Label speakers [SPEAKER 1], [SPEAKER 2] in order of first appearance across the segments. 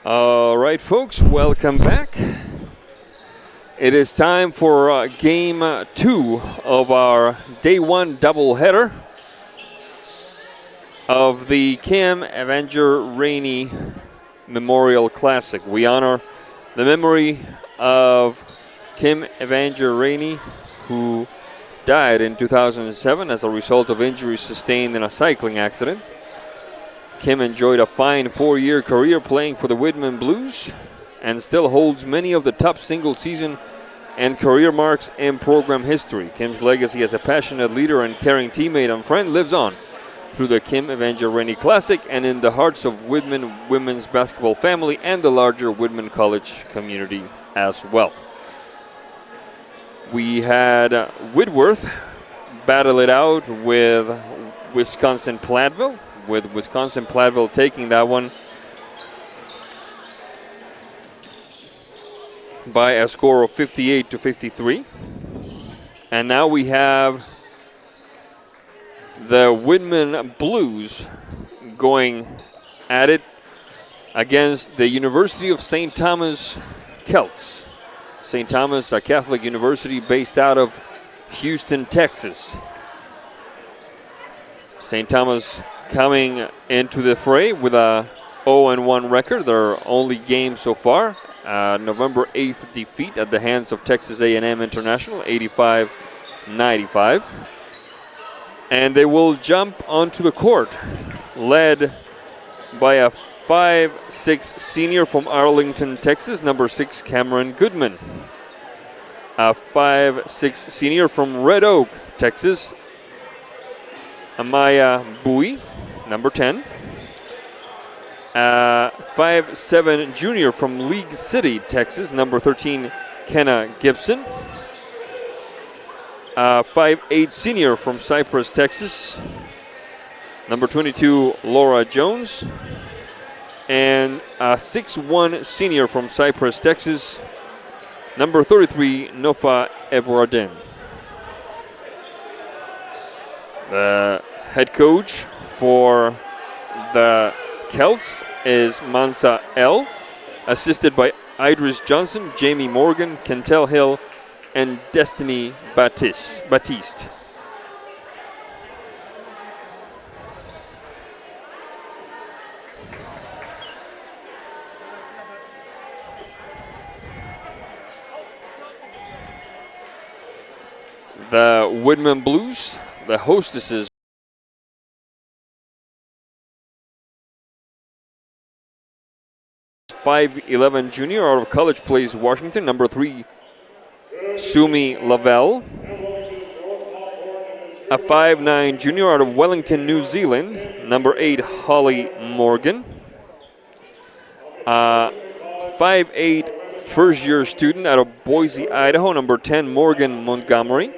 [SPEAKER 1] All right, folks, welcome back. It is time for game two of our day one doubleheader of the Kim Avenger Rainey Memorial Classic. We honor the memory of Kim Avenger Rainey, who died in 2007 as a result of injuries sustained in a cycling accident. Kim enjoyed a fine 4-year career playing for the Whitman Blues and still holds many of the top single season and career marks in program history. Kim's legacy as a passionate leader and caring teammate and friend lives on through the Kim Avenger Rainey Classic and in the hearts of Whitman women's basketball family and the larger Whitman College community as well. We had Whitworth battle it out with Wisconsin-Platteville, with Wisconsin-Platteville taking that one by a score of 58-53. And now we have the Whitman Blues going at it against the University of St. Thomas Celts. St. Thomas, a Catholic university based out of Houston, Texas. St. Thomas coming into the fray with a 0-1 record, their only game so far. November 8th defeat at the hands of Texas A&M International, 85-95. And they will jump onto the court, led by a 5'6" senior from Arlington, Texas, number 6, Cameron Goodman. A 5'6" senior from Red Oak, Texas, Amaya Bowie, number 10. 5'7" junior from League City, Texas, number 13, Kenna Gibson. 5'8" senior from Cypress, Texas, number 22, Laura Jones. And a 6'1" senior from Cypress, Texas, number 33, Nofa Ebradin. The head coach for the Celts is Mansa L, assisted by Idris Johnson, Jamie Morgan, Kentel Hill, and Destiny Batiste. The Whitman Blues, the hostesses, 5'11" junior out of College Place, Washington, number 3, Sumi Lavelle. A 5'9" junior out of Wellington, New Zealand, number 8, Holly Morgan. A 5'8" first-year student out of Boise, Idaho, number 10, Morgan Montgomery.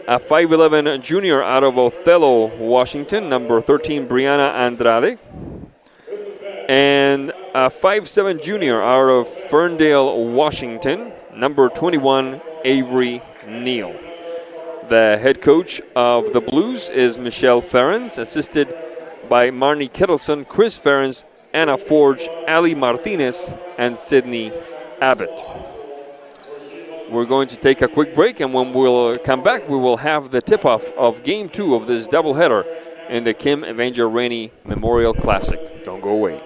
[SPEAKER 1] A 5'11" junior out of Othello, Washington, number 13, Brianna Andrade. And a 5'7" junior out of Ferndale, Washington, number 21, Avery Neal. The head coach of the Blues is Michelle Ferens, assisted by Marnie Kettleson, Chris Ferens, Anna Forge, Ali Martinez, and Sydney Abbott. We're going to take a quick break, and when we'll come back, we will have the tip-off of Game 2 of this doubleheader in the Kim Avenger Rainey Memorial Classic. Don't go away.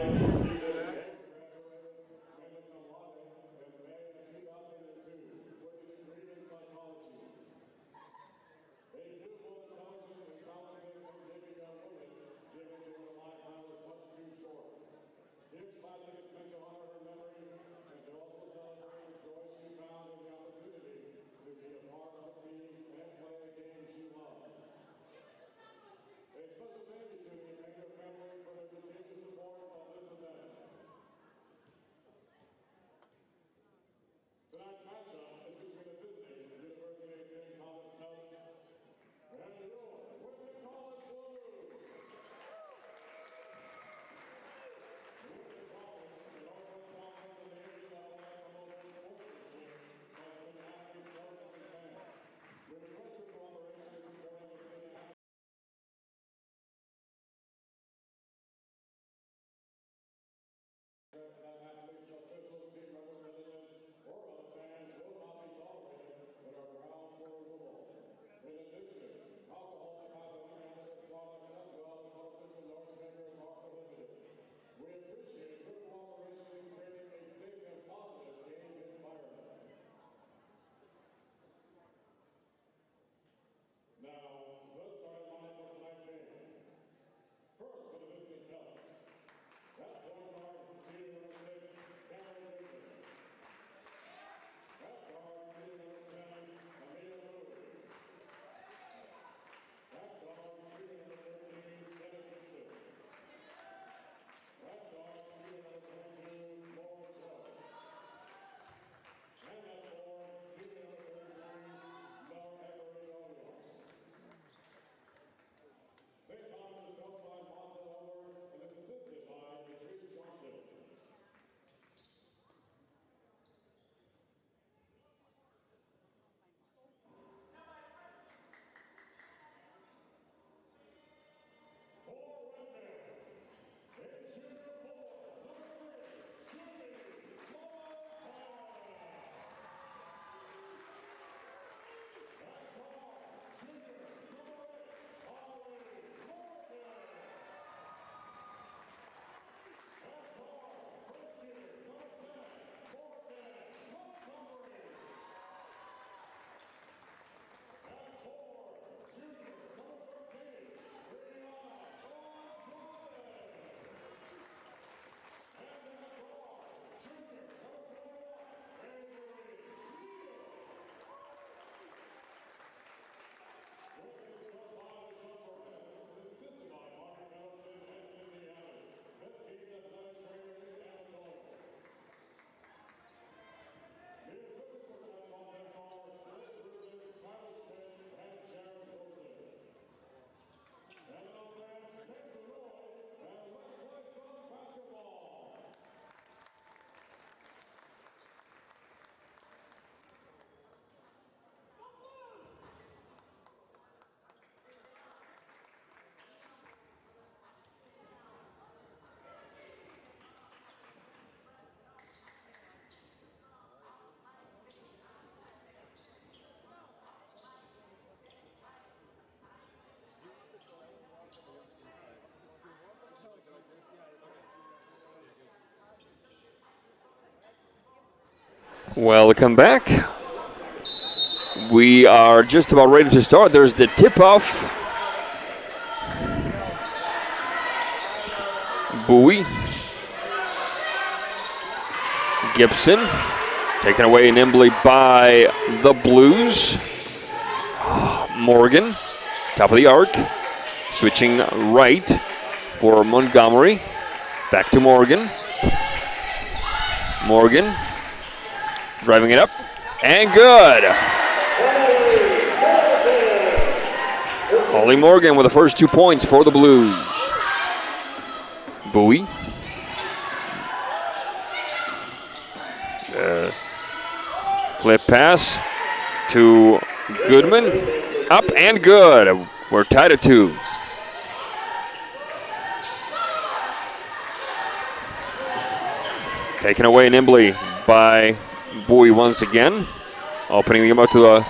[SPEAKER 1] Welcome back. We are just about ready to start. There's the tip-off. Bowie. Gibson. Taken away nimbly by the Blues. Morgan. Top of the arc. Switching right for Montgomery. Back to Morgan. Morgan. Driving it up. And good. Holly Morgan with the first 2 points for the Blues. Bowie. Flip pass to Goodman. Up and good. We're tied at 2. Taken away nimbly by Bowie once again. Opening the game up to the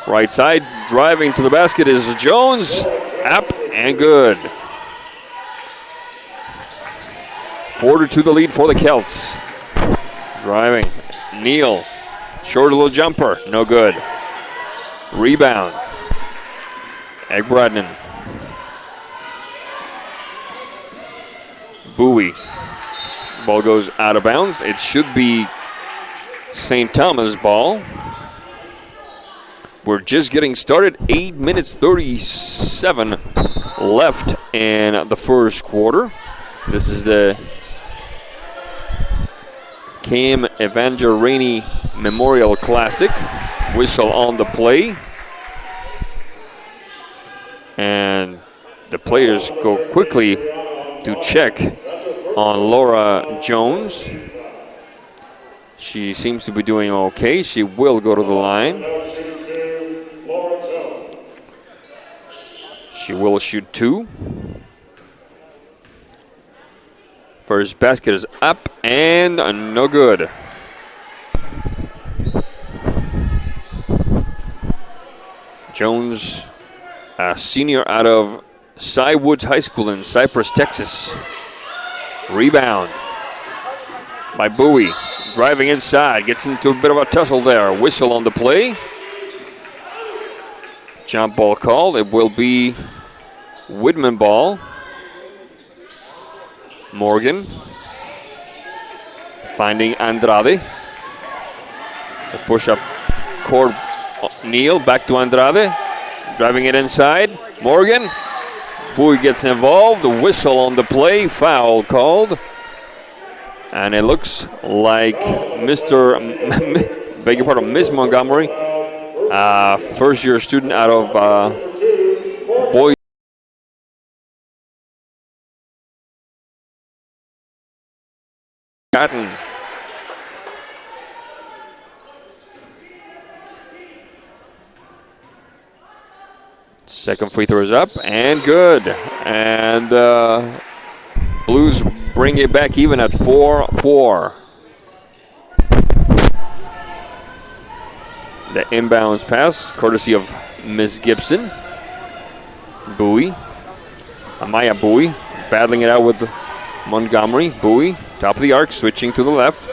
[SPEAKER 1] right side. Driving to the basket is Jones. Up and good. 4-2 the lead for the Celts. Driving. Neal. Short little jumper. No good. Rebound. Egbradnan. Bowie. Ball goes out of bounds. It should be St. Thomas ball. We're just getting started. 8 minutes 37 left in the first quarter. This is the Kim Evangerini Memorial Classic. Whistle on the play. And the players go quickly to check on Laura Jones. She seems to be doing okay. She will go to the line. She will shoot 2. First basket is up and no good. Jones, a senior out of Cy Woods High School in Cypress, Texas. Rebound by Bowie. Driving inside. Gets into a bit of a tussle there. Whistle on the play. Jump ball called. It will be Whitman ball. Morgan. Finding Andrade. The push-up court. Neal back to Andrade. Driving it inside. Morgan. Bowie gets involved. The whistle on the play. Foul called. And it looks like Miss Montgomery, first-year student out of Boise. Cotton. Second free throw is up and good. And Blues bring it back even at 4-4. The inbounds pass, courtesy of Miss Gibson. Bowie. Amaya Bowie battling it out with Montgomery. Bowie, top of the arc, switching to the left.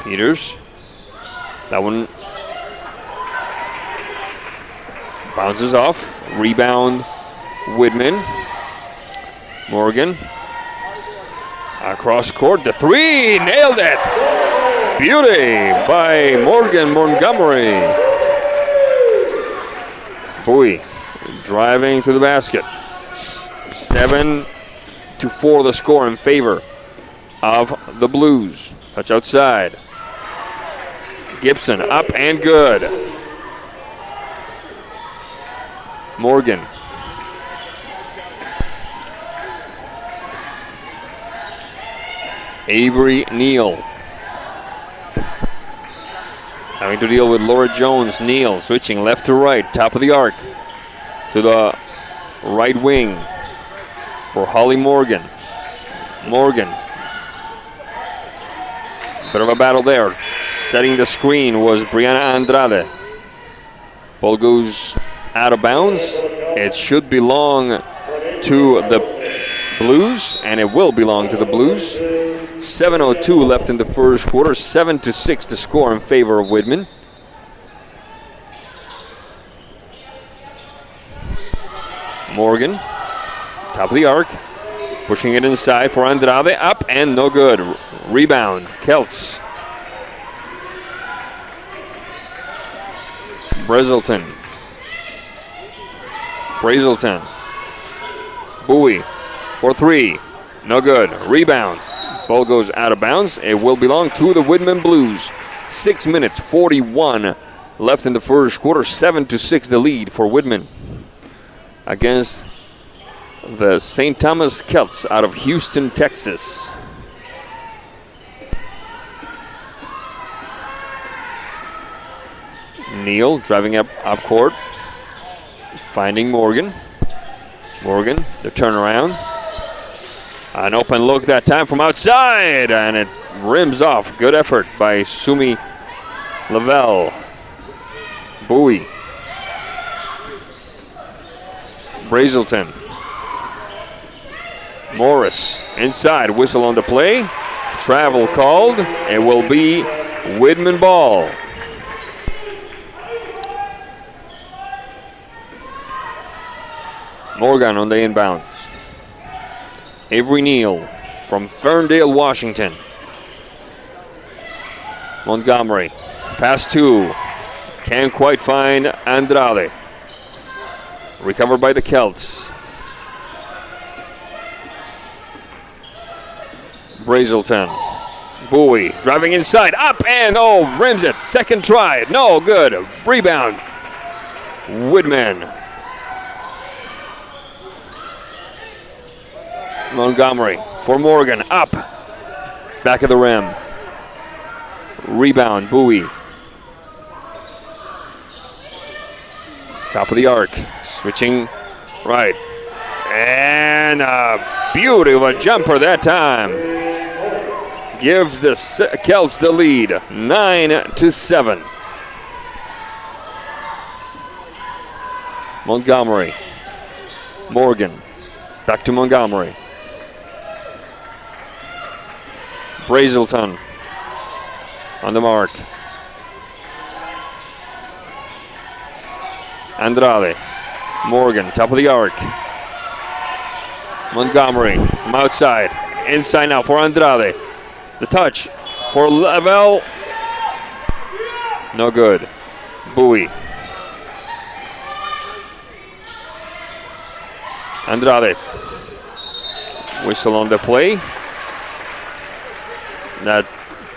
[SPEAKER 1] Peters. That one bounces off. Rebound, Whitman. Morgan. Across court, the 3, nailed it. Beauty by Morgan Montgomery. Bowie driving to the basket. 7-4 the score in favor of the Blues. Touch outside. Gibson up and good. Morgan. Avery Neal. Having to deal with Laura Jones. Neal switching left to right. Top of the arc. To the right wing for Holly Morgan. Morgan. Bit of a battle there. Setting the screen was Brianna Andrade. Ball goes out of bounds. It should belong to the Blues, and it will belong to the Blues. 7:02 left in the first quarter. 7-6 to score in favor of Whitman. Morgan, top of the arc, pushing it inside for Andrade. Up and no good. Rebound, Celts. Brazelton. Bowie for three. No good. Rebound. Ball goes out of bounds. It will belong to the Whitman Blues. 6 minutes, 41 left in the first quarter. 7-6 the lead for Whitman against the St. Thomas Celts out of Houston, Texas. Neal driving up court, finding Morgan. Morgan, the turnaround. An open look that time from outside, and it rims off. Good effort by Sumi Lavelle. Bowie. Brazelton. Morris inside, whistle on the play. Travel called. It will be Whitman ball. Morgan on the inbounds. Avery Neal from Ferndale, Washington. Montgomery. Pass two. Can't quite find Andrade. Recovered by the Celts. Brazelton. Bowie driving inside. Up and rims it. Second try. No good. Rebound. Whitman. Montgomery for Morgan. Up. Back of the rim. Rebound. Bowie. Top of the arc. Switching right. And a beauty of a jumper that time. Gives the Celts the lead. 9-7. Montgomery. Morgan. Back to Montgomery. Brazelton on the mark. Andrade. Morgan, top of the arc. Montgomery from outside. Inside now for Andrade. The touch for Lavelle. No good. Bowie. Andrade. Whistle on the play. That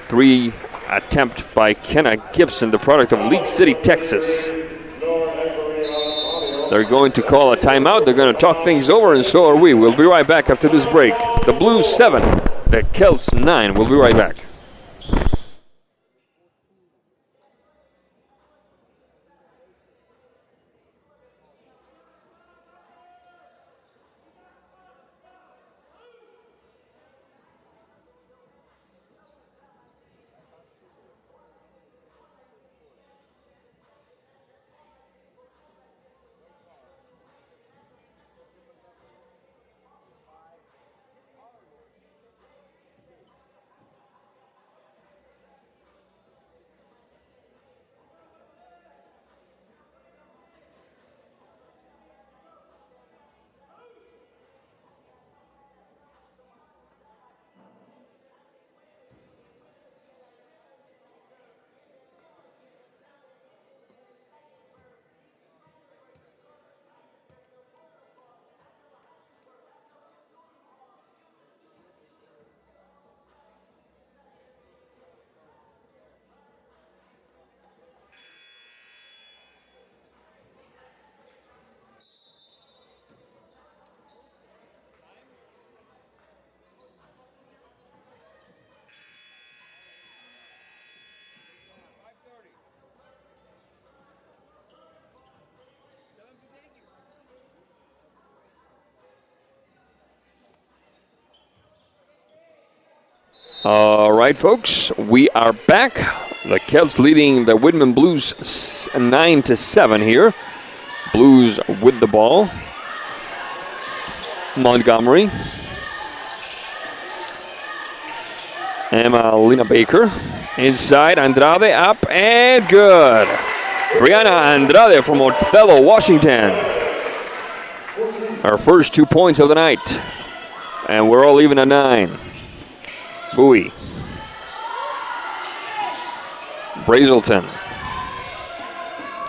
[SPEAKER 1] three attempt by Kenna Gibson, the product of League City, Texas. They're going to call a timeout. They're going to talk things over, and so are we. We'll be right back after this break. The Blues 7, the Celts 9. We'll be right back. All right, folks, we are back. The Celts leading the Whitman Blues 9-7 here. Blues with the ball. Montgomery Emma Lena Baker. Inside, Andrade up and good. Brianna Andrade from Othello, Washington. Our first 2 points of the night. And we're all even at 9. Bowie. Brazelton.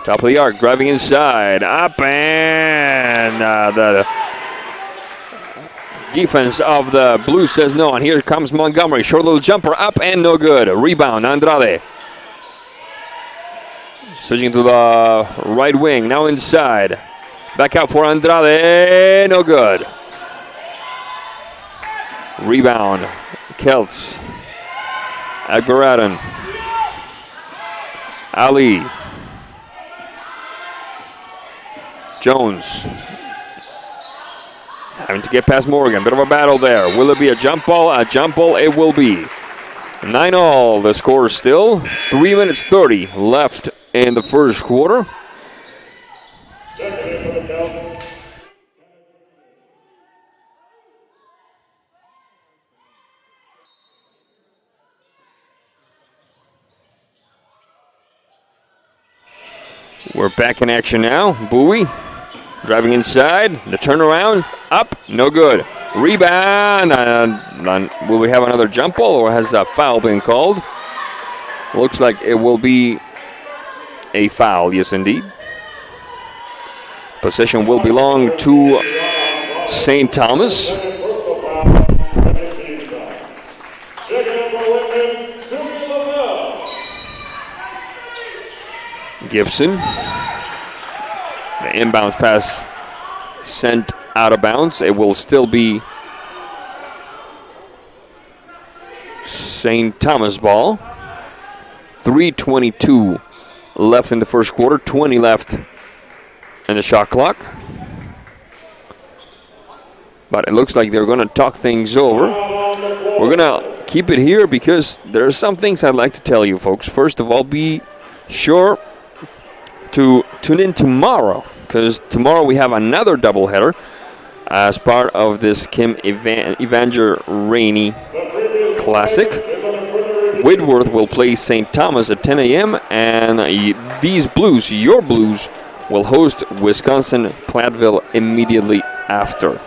[SPEAKER 1] Top of the arc, driving inside. Up and the defense of the Blues says no. And here comes Montgomery. Short little jumper up and no good. Rebound, Andrade. Switching to the right wing. Now inside. Back out for Andrade. No good. Rebound. Celts. Agbaradin. Ali. Jones. Having to get past Morgan. Bit of a battle there. Will it be a jump ball? A jump ball it will be. 9-all. The score still. 3 minutes 30 left in the first quarter. We're back in action now. Bowie driving inside. The turnaround. Up. No good. Rebound. Will we have another jump ball or has a foul been called? Looks like it will be a foul. Yes, indeed. Possession will belong to St. Thomas. Gibson. The inbounds pass sent out of bounds. It will still be St. Thomas ball. 3:22 left in the first quarter. 20 left in the shot clock. But it looks like they're going to talk things over. We're going to keep it here because there are some things I'd like to tell you, folks. First of all, be sure to tune in tomorrow, because tomorrow we have another doubleheader as part of this Kim Evanger Rainey Classic. Whitworth will play St. Thomas at 10 a.m. and these Blues, your Blues, will host Wisconsin-Platteville immediately after.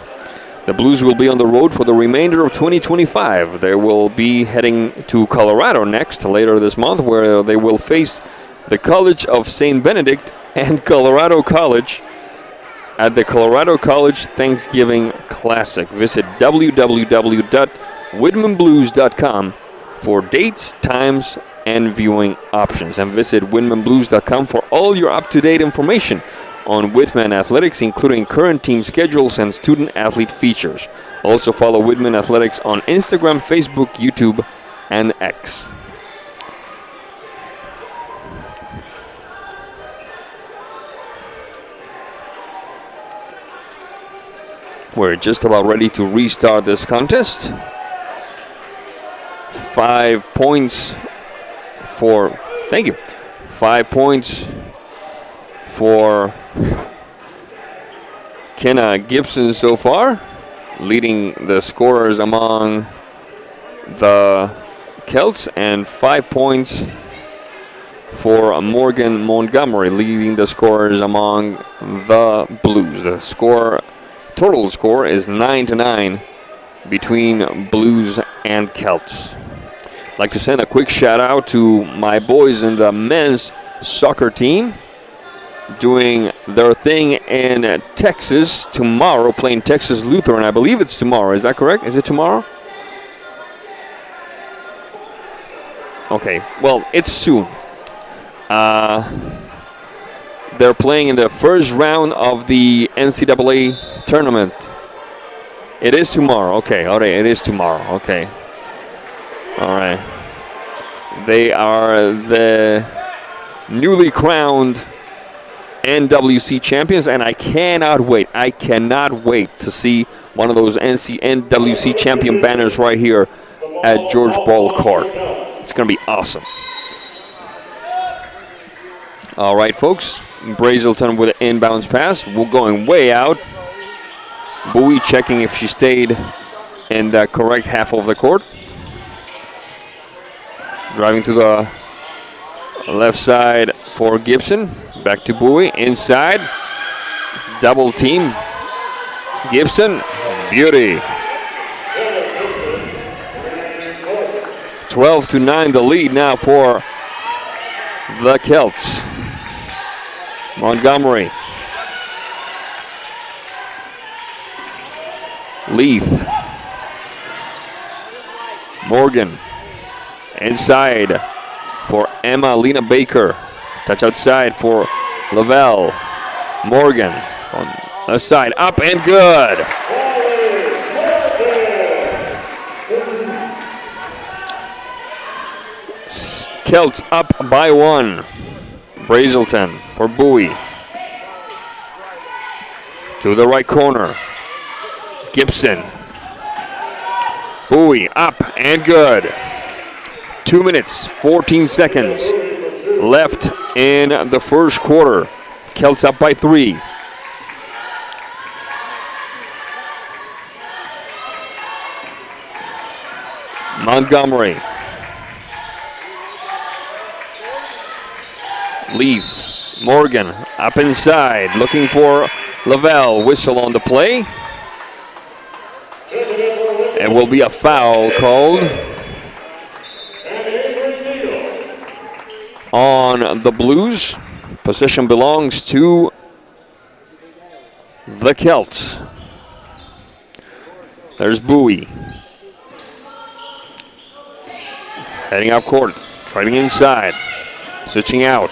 [SPEAKER 1] The Blues will be on the road for the remainder of 2025. They will be heading to Colorado next, later this month, where they will face the College of St. Benedict and Colorado College at the Colorado College Thanksgiving Classic. Visit www.whitmanblues.com for dates, times, and viewing options. And visit whitmanblues.com for all your up-to-date information on Whitman Athletics, including current team schedules and student-athlete features. Also follow Whitman Athletics on Instagram, Facebook, YouTube, and X. We're just about ready to restart this contest. 5 points for, 5 points for Kenna Gibson so far, leading the scorers among the Celts, and 5 points for Morgan Montgomery, leading the scorers among the Blues. The total score is 9-9 between Blues and Celts. I'd like to send a quick shout out to my boys in the men's soccer team doing their thing in Texas tomorrow, playing Texas Lutheran. I believe it's tomorrow. Is that correct? Is it tomorrow? Okay, well, it's soon. They're playing in the first round of the NCAA tournament. It is tomorrow. Okay, all right, it is tomorrow. Okay. All right. They are the newly crowned NWC champions, and I cannot wait. I cannot wait to see one of those NWC champion banners right here at George Ball Court. It's going to be awesome. All right, folks. Brazelton with an inbounds pass. We're going way out. Bowie checking if she stayed in the correct half of the court. Driving to the left side for Gibson. Back to Bowie. Inside. Double team. Gibson. Beauty. 12-9 the lead now for the Celts. Montgomery. Leith. Morgan. Inside for Emma Lena Baker. Touch outside for Lavelle. Morgan on the side. Up and good. Celts up by 1. Brazelton for Bowie. To the right corner. Gibson. Bowie up and good. 2 minutes, 14 seconds left in the first quarter. Celts up by 3. Montgomery. Leaf. Morgan up inside, looking for Lavelle. Whistle on the play. It will be a foul called on the Blues. Possession belongs to the Celts. There's Bowie. Heading out court, driving inside, switching out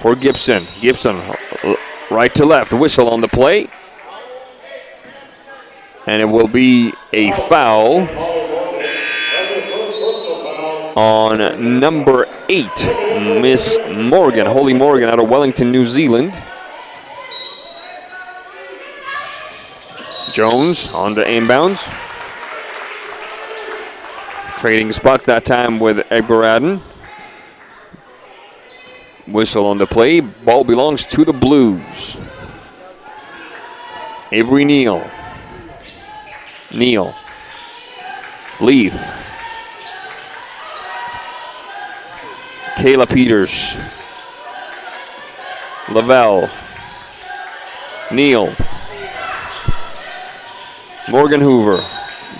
[SPEAKER 1] for Gibson. Gibson, right to left, whistle on the play. And it will be a foul on number 8, Miss Morgan, Holly Morgan out of Wellington, New Zealand. Jones on the inbounds. Trading spots that time with Egberadden. Whistle on the play. Ball belongs to the Blues. Avery Neal. Neal. Leith. Kayla Peters. Lavelle. Neal. Morgan Hoover.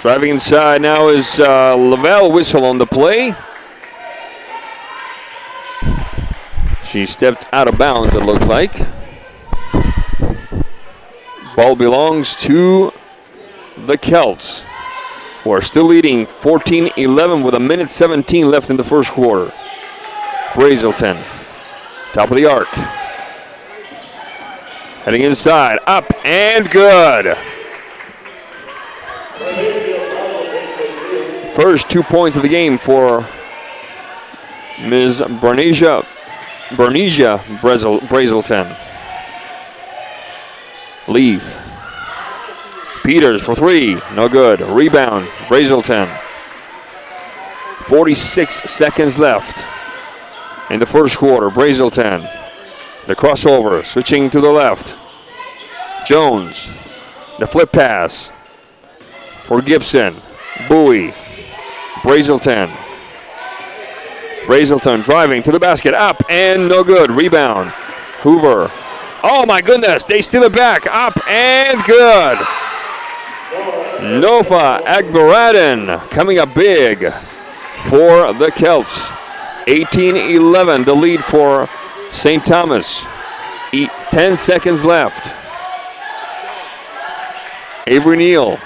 [SPEAKER 1] Driving inside now is Lavelle. Whistle on the play. She stepped out of bounds, it looks like. Ball belongs to the Celts, who are still leading 14-11 with 1:17 left in the first quarter. Brazelton, top of the arc. Heading inside, up and good. First 2 points of the game for Ms. Bernicia Brazelton. Leith. Peters for 3, no good. Rebound, Brazelton. 46 seconds left in the first quarter. Brazelton, the crossover, switching to the left. Jones, the flip pass for Gibson. Bowie, Brazelton. Brazelton driving to the basket, up and no good. Rebound, Hoover. Oh my goodness, they steal it back, up and good. Nofa Egberadden coming up big for the Celts. 18-11, the lead for St. Thomas. 10 seconds left. Avery Neal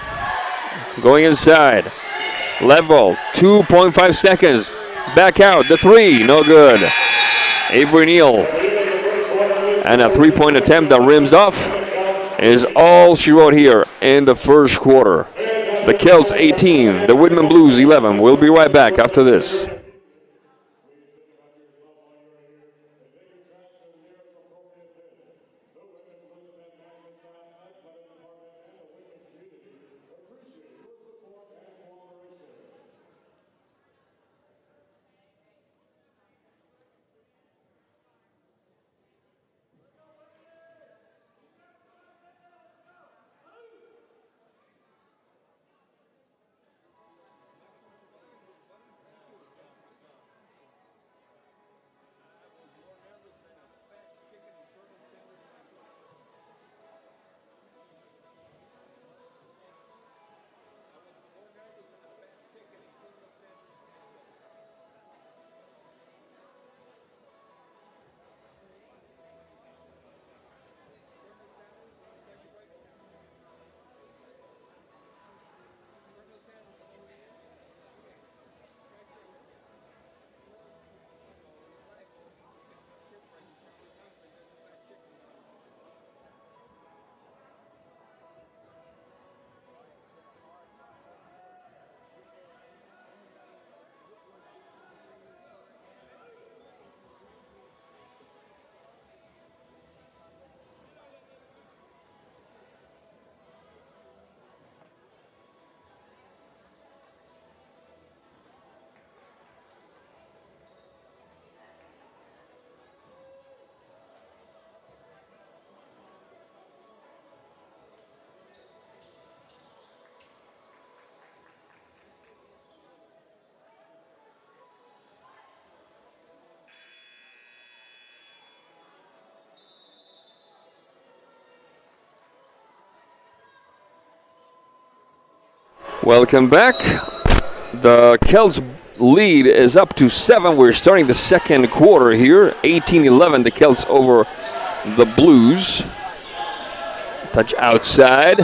[SPEAKER 1] going inside. Level, 2.5 seconds. Back out, the 3, no good. Avery Neal. And a 3-point attempt that rims off is all she wrote here in the first quarter. The Celts 18, the Whitman Blues 11. We'll be right back after this. Welcome back. The Celts lead is up to 7. We're starting the second quarter here. 18-11, the Celts over the Blues. Touch outside.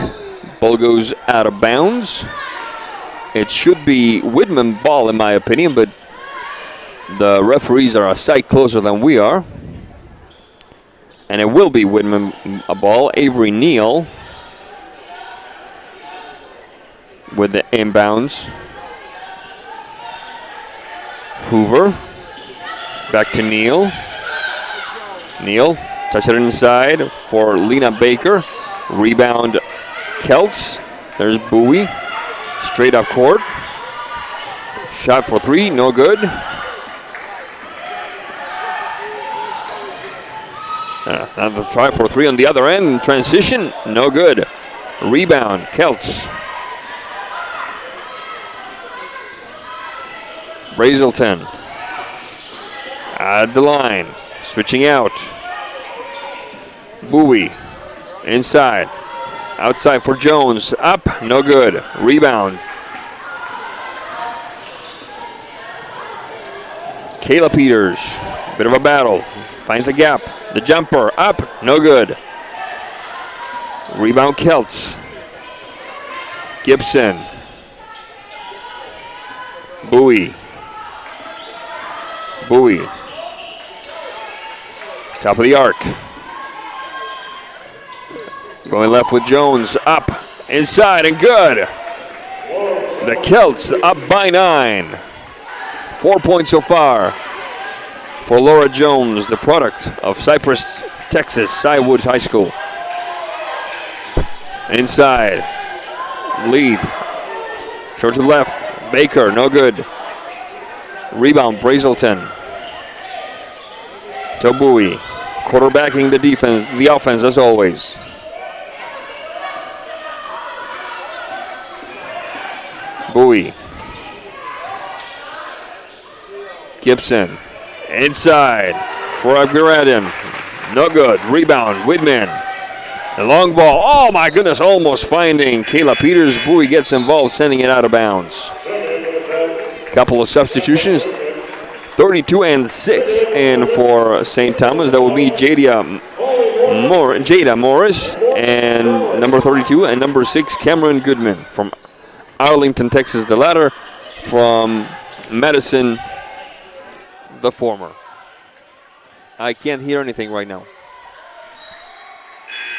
[SPEAKER 1] Ball goes out of bounds. It should be Whitman ball in my opinion, but the referees are a sight closer than we are. And it will be Whitman a ball. Avery Neal with the inbounds. Hoover. Back to Neal. Neal, touch it inside for Lena Baker. Rebound Celts. There's Bowie. Straight up court. Shot for 3, no good. Another try for 3 on the other end. Transition, no good. Rebound, Celts. Brazelton at the line, switching out. Bowie inside, outside for Jones, up, no good. Rebound. Kayla Peters, bit of a battle, finds a gap. The jumper, up, no good. Rebound Celts. Gibson. Bowie. Top of the arc. Going left with Jones. Up. Inside and good. The Celts up by 9. 4 points so far for Laura Jones, the product of Cypress, Texas, Cywood High School. Inside. Leaf. Short to the left. Baker, no good. Rebound, Brazelton. To Bowie. Quarterbacking the offense as always. Bowie. Gibson. Inside for Abgaradin. No good. Rebound, Whitman. The long ball. Oh my goodness, almost finding Kayla Peters. Bowie gets involved, sending it out of bounds. Couple of substitutions. 32 and 6 in for St. Thomas. That will be Jada Morris and number 32 and number 6 Cameron Goodman from Arlington, Texas. The latter from Madison, the former. I can't hear anything right now.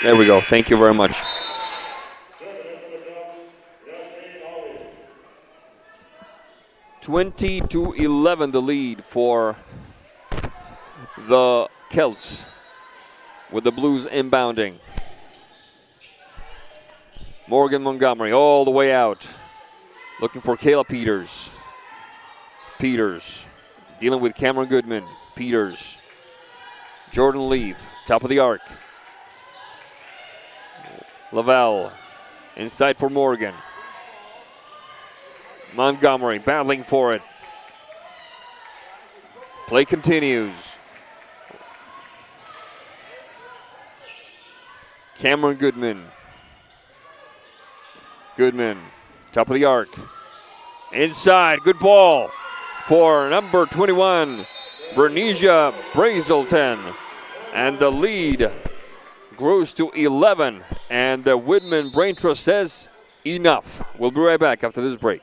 [SPEAKER 1] There we go. Thank you very much. (20-11) the lead for the Celts with the Blues inbounding. Morgan Montgomery all the way out. Looking for Kayla Peters. Peters dealing with Cameron Goodman. Peters. Jordan Leaf, top of the arc. Lavelle inside for Morgan. Montgomery battling for it. Play continues. Cameron Goodman. Top of the arc. Inside, good ball for number 21, Bernicia Brazelton. And the lead grows to 11. And the Whitman Brain Trust says enough. We'll be right back after this break.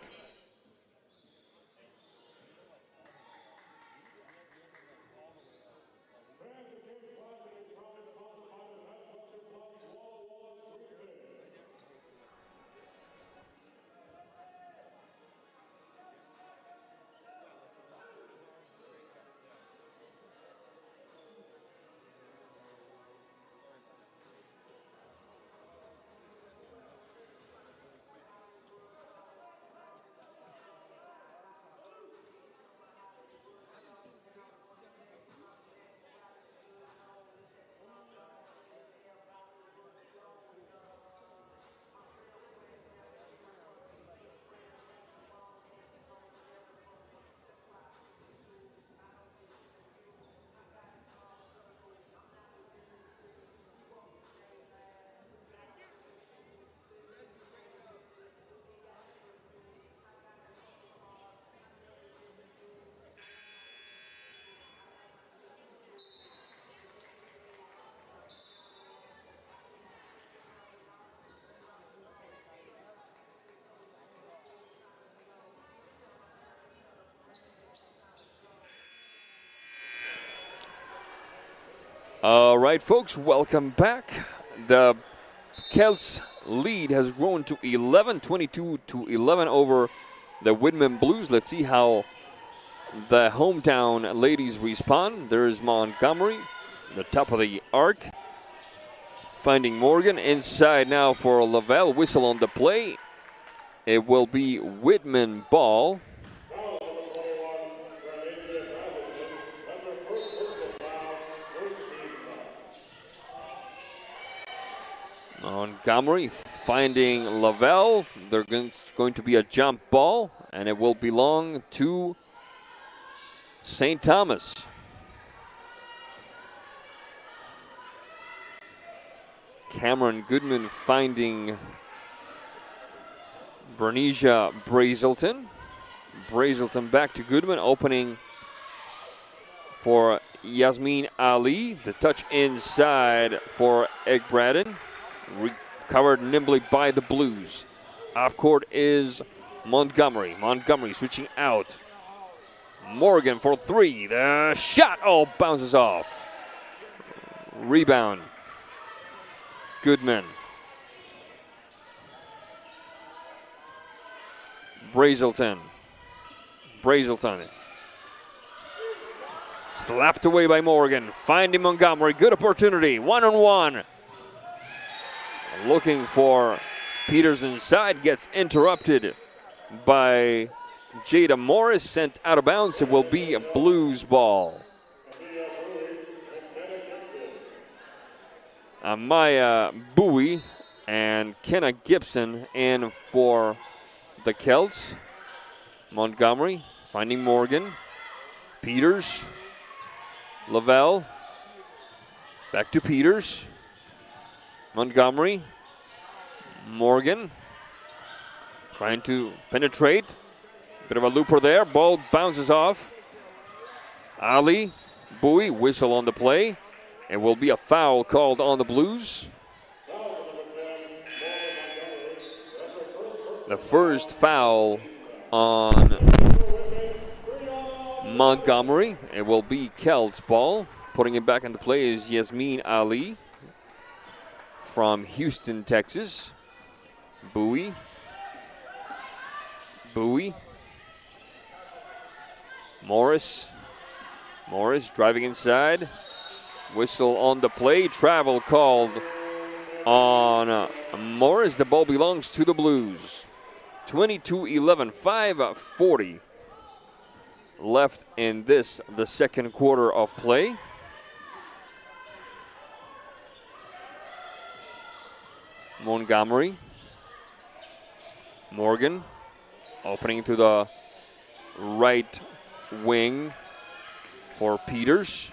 [SPEAKER 1] All right, folks, welcome back. The Celts lead has grown to 11, 22-11 over the Whitman Blues. Let's see how the hometown ladies respond. There's Montgomery, the top of the arc, finding Morgan. Inside now for Lavelle. Whistle on the play. It will be Whitman ball. Montgomery finding Lavelle. There's going to be a jump ball, and it will belong to St. Thomas. Cameron Goodman finding Bernicia Brazelton. Brazelton back to Goodman, opening for Yasmin Ali. The touch inside for Egbraden. Recovered nimbly by the Blues. Off court is Montgomery. Montgomery switching out. Morgan for three. The shot bounces off. Rebound. Goodman. Brazelton. Slapped away by Morgan. Finding Montgomery. Good opportunity. One-on-one. Looking for Peters inside. Gets interrupted by Jada Morris. Sent out of bounds. It will be a Blues ball. Amaya Bowie and Kenna Gibson in for the Celts. Montgomery finding Morgan. Peters. Lavelle. Back to Peters. Montgomery. Morgan. Trying to penetrate. Bit of a looper there. Ball bounces off. Ali. Bowie. Whistle on the play. It will be a foul called on the Blues. The first foul on Montgomery. It will be Celts ball. Putting it back into play is Yasmin Ali from Houston, Texas. Bowie. Morris driving inside. Whistle on the play. Travel called on Morris. The ball belongs to the Blues. 22-11, 5:40 left in the second quarter of play. Montgomery. Morgan opening to the right wing for Peters.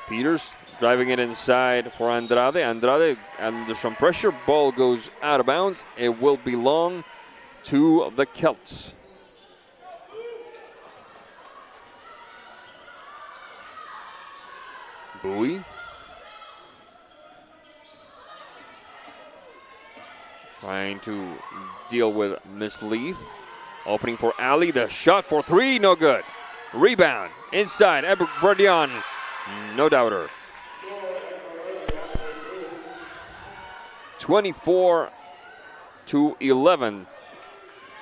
[SPEAKER 1] Peters driving it inside for Andrade. Andrade under some pressure. Ball goes out of bounds. It will belong to the Celts. Bowie. Trying to deal with Miss Leith. Opening for Ali. The shot for three. No good. Rebound. Inside. Eberbradian. No doubter. 24-11.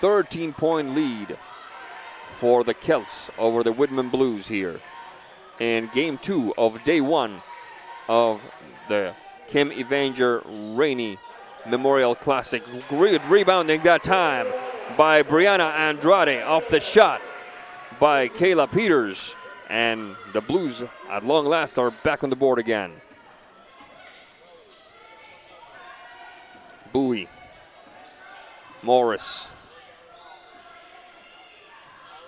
[SPEAKER 1] 13-point lead for the Celts over the Whitman Blues here in game 2 of day 1 of the Kim Evanger Rainey Memorial Classic. Good rebounding that time by Brianna Andrade off the shot by Kayla Peters. And the Blues, at long last, are back on the board again. Bowie. Morris.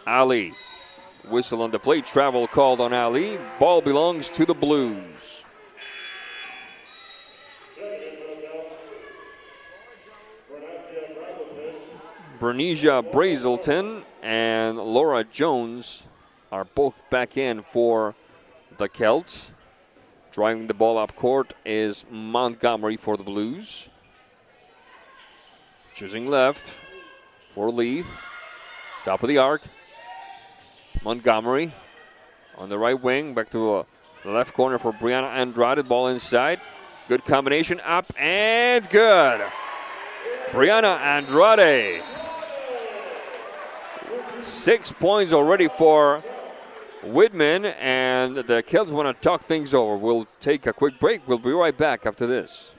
[SPEAKER 1] Ali. Whistle on the play. Travel called on Ali. Ball belongs to the Blues. Bernicia Brazelton and Laura Jones are both back in for the Celts. Driving the ball up court is Montgomery for the Blues. Choosing left for Leith. Top of the arc. Montgomery on the right wing. Back to Left corner for Brianna Andrade. Ball inside. Good combination. Up and good. Brianna Andrade. 6 points already for Whitman, and the Celts want to talk things over. We'll take a quick break. We'll be right back after this.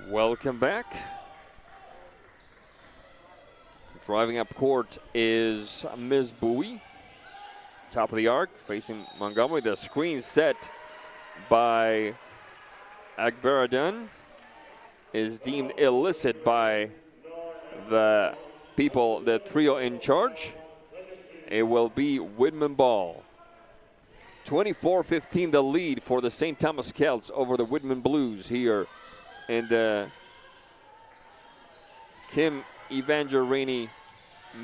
[SPEAKER 1] Welcome back. Driving up court is Ms. Bowie. Top of the arc, facing Montgomery. The screen set by Agbaradun is deemed illicit by the people, the trio in charge. It will be Whitman ball. 24-15 the lead for the St. Thomas Celts over the Whitman Blues here in the Kim Evangerini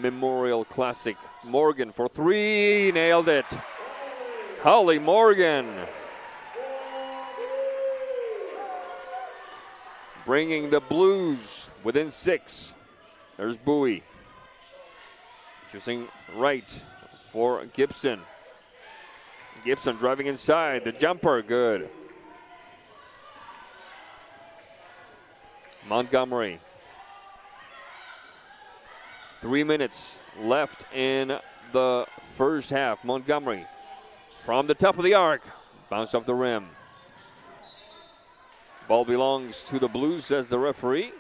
[SPEAKER 1] Memorial Classic. Morgan for three, nailed it. Holly Morgan bringing the Blues within 6. There's Bowie. Choosing right for Gibson. Gibson driving inside. The jumper, good. Montgomery. 3 minutes left in the first half. Montgomery from the top of the arc. Bounce off the rim. Ball belongs to the Blues, says the referee.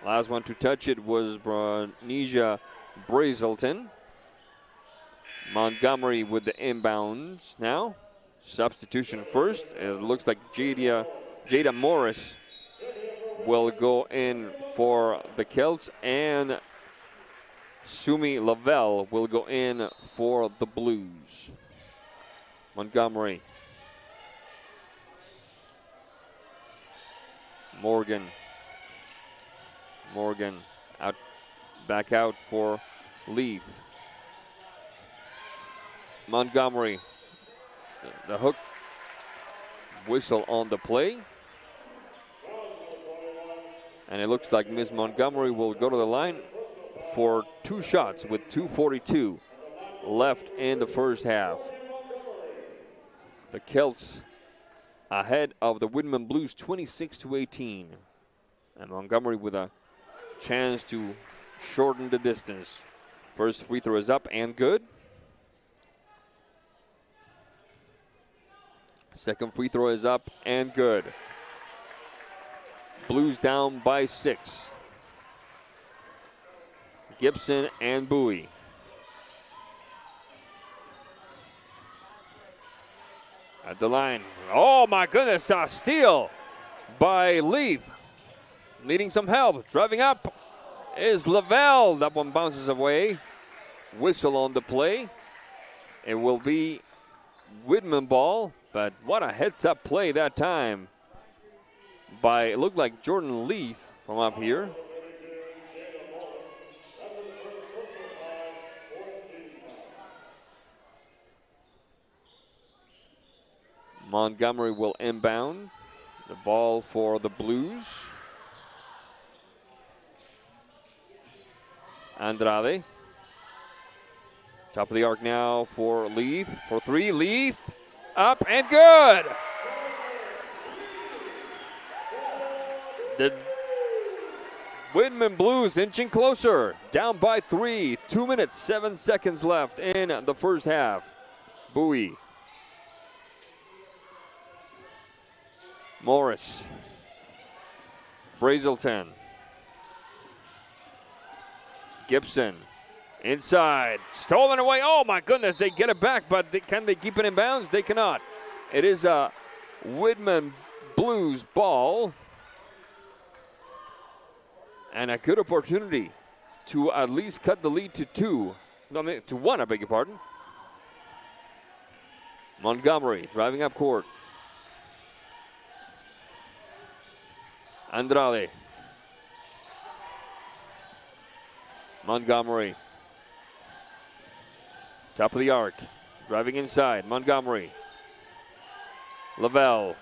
[SPEAKER 1] Last one to touch it was Bronesia Brazelton. Montgomery with the inbounds now. Substitution first. It looks like Jada Morris will go in for the Celts, and Sumi Lavelle will go in for the Blues. Montgomery. Morgan out, back out for Leith. Montgomery, the hook whistle on the play. And it looks like Ms. Montgomery will go to the line for 2 shots with 2:42 left in the first half. The Celts ahead of the Whitman Blues 26-18. And Montgomery with a chance to shorten the distance. First free throw is up and good. Second free throw is up and good. Blues down by 6. Gibson and Bowie. At the line. Oh my goodness, a steal by Leith. Needing some help. Driving up is Lavelle. That one bounces away. Whistle on the play. It will be Whitman ball, but what a heads-up play that time by, it looked like Jordan Leith from up here. Montgomery will inbound the ball for the Blues. Andrade. Top of the arc now for Leith. For 3, Leith. Up and good. The Whitman Blues inching closer. Down by 3. 2 minutes, 7 seconds left in the first half. Bowie. Morris. Brazelton. Gibson. Inside. Stolen away. Oh, my goodness. They get it back, but can they keep it in bounds? They cannot. It is a Whitman Blues ball. And a good opportunity to at least cut the lead to two. No, to one, I beg your pardon. Montgomery driving up court. Andrade. Montgomery. Top of the arc. Driving inside. Montgomery. Lavelle.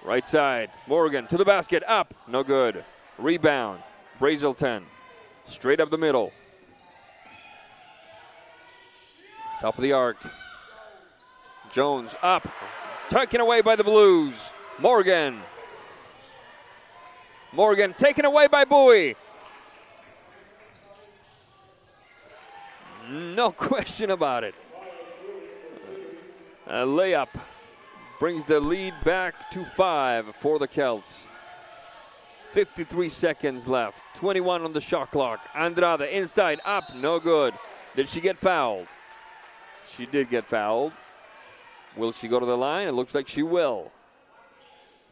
[SPEAKER 1] Right side. Morgan to the basket. Up. No good. Rebound. Brazelton. Straight up the middle. Top of the arc. Jones up. Taken away by the Blues. Morgan. Morgan taken away by Bowie. No question about it. A layup brings the lead back to 5 for the Celts. 53 seconds left. 21 on the shot clock. Andrade inside, up, no good. Did she get fouled? She did get fouled. Will she go to the line? It looks like she will.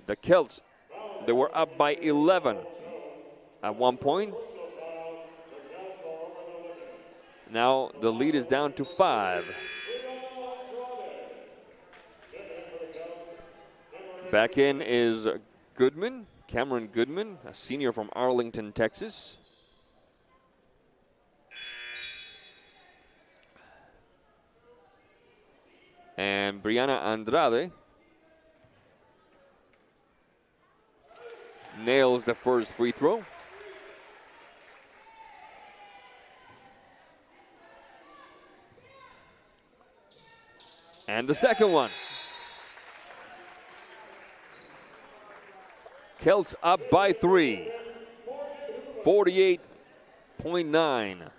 [SPEAKER 1] The Celts, they were up by 11 at one point. Now the lead is down to 5. Back in is Goodman, Cameron Goodman, a senior from Arlington, Texas. And Brianna Andrade nails the first free throw. And the second one. Celts up by 3. 48.9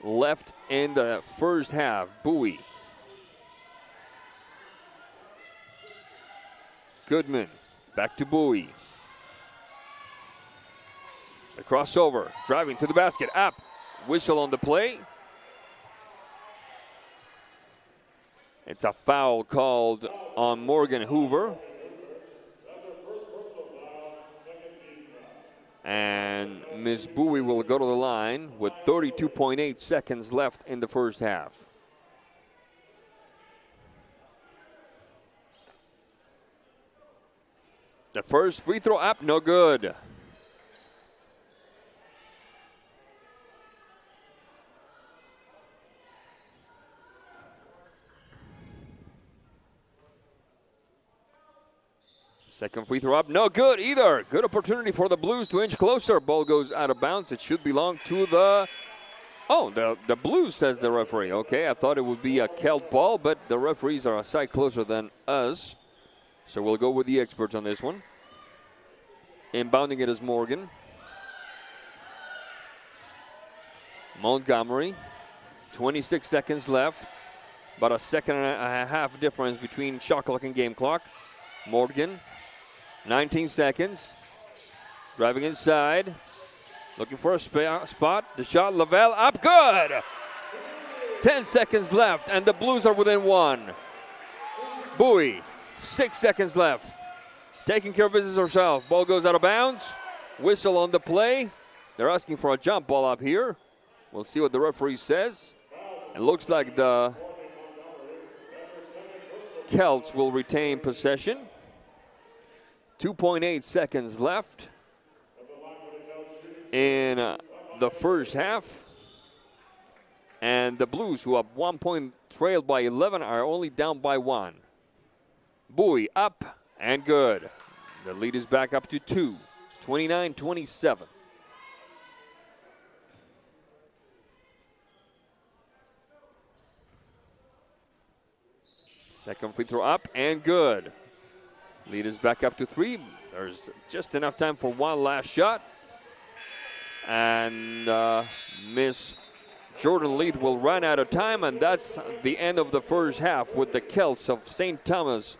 [SPEAKER 1] left in the first half. Bowie. Goodman back to Bowie. The crossover, driving to the basket, up. Whistle on the play. It's a foul called on Morgan Hoover. And Ms. Bowie will go to the line with 32.8 seconds left in the first half. The first free throw up, no good. Second free throw up, no good either. Good opportunity for the Blues to inch closer. Ball goes out of bounds. It should belong to the Blues, says the referee. Okay, I thought it would be a Celt ball, but the referees are a side closer than us. So we'll go with the experts on this one. Inbounding it is Morgan. Montgomery. 26 seconds left. About a second and a half difference between shot clock and game clock. Morgan. 19 seconds. Driving inside. Looking for a spot. The shot, Lavelle, up, good! 10 seconds left, and the Blues are within 1. Bowie, 6 seconds left. Taking care of business herself. Ball goes out of bounds. Whistle on the play. They're asking for a jump ball up here. We'll see what the referee says. It looks like the Celts will retain possession. 2.8 seconds left in the first half. And the Blues, who have 1 point trailed by 11, are only down by 1. Bowie up and good. The lead is back up to 2. 29-27. Second free throw up and good. Lead is back up to 3. There's just enough time for one last shot. And Miss Jordan Leith will run out of time, and that's the end of the first half with the Celts of St. Thomas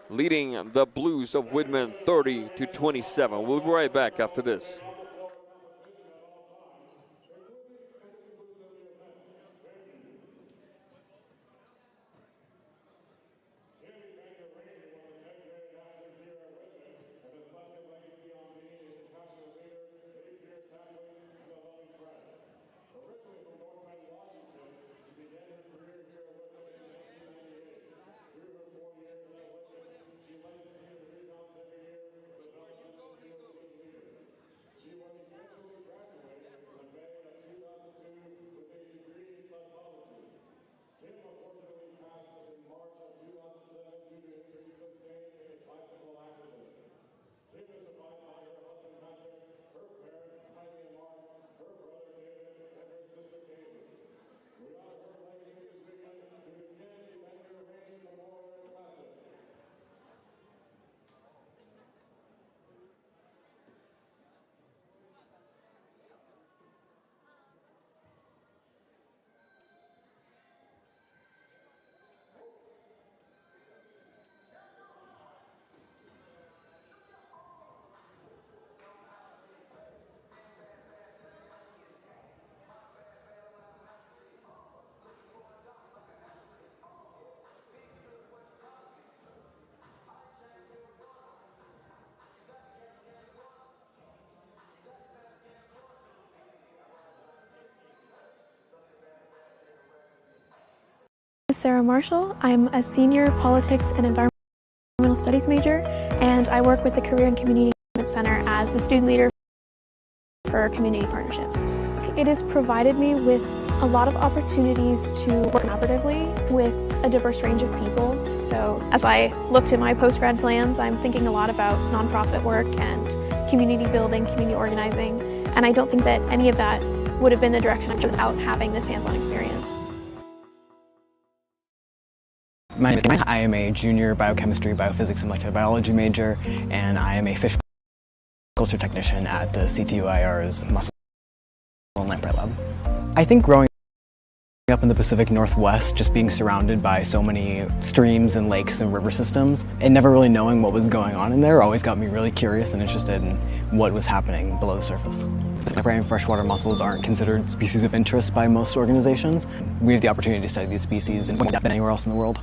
[SPEAKER 1] leading the Blues of Whitman 30-27. We'll be right back after this.
[SPEAKER 2] Sarah Marshall. I'm a senior politics and environmental studies major, and I work with the Career and Community Engagement Center as the student leader for community partnerships. It has provided me with a lot of opportunities to work collaboratively with a diverse range of people. So as I look to my post-grad plans, I'm thinking a lot about nonprofit work and community building, community organizing, and I don't think that any of that would have been the direction I chose without having this hands-on experience.
[SPEAKER 3] My name is Whitman. I am a junior biochemistry, biophysics, and molecular biology major, and I am a fish culture technician at the CTUIR's Muscle and Lamprey Lab. I think growing up in the Pacific Northwest, just being surrounded by so many streams and lakes and river systems, and never really knowing what was going on in there always got me really curious and interested in what was happening below the surface. Lamprey and freshwater mussels aren't considered species of interest by most organizations. We have the opportunity to study these species in more depth than anywhere else in the world.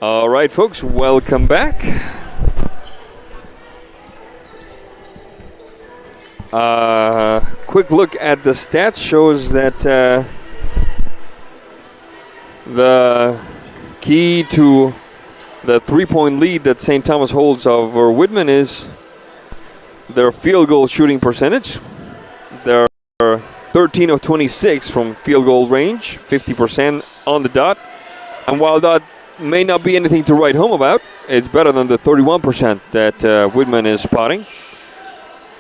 [SPEAKER 1] All right, folks, welcome back. Quick look at the stats shows that the key to the 3-point lead that St. Thomas holds over Whitman is their field goal shooting percentage. They're 13 of 26 from field goal range, 50% on the dot. And while that may not be anything to write home about, it's better than the 31% that Whitman is spotting.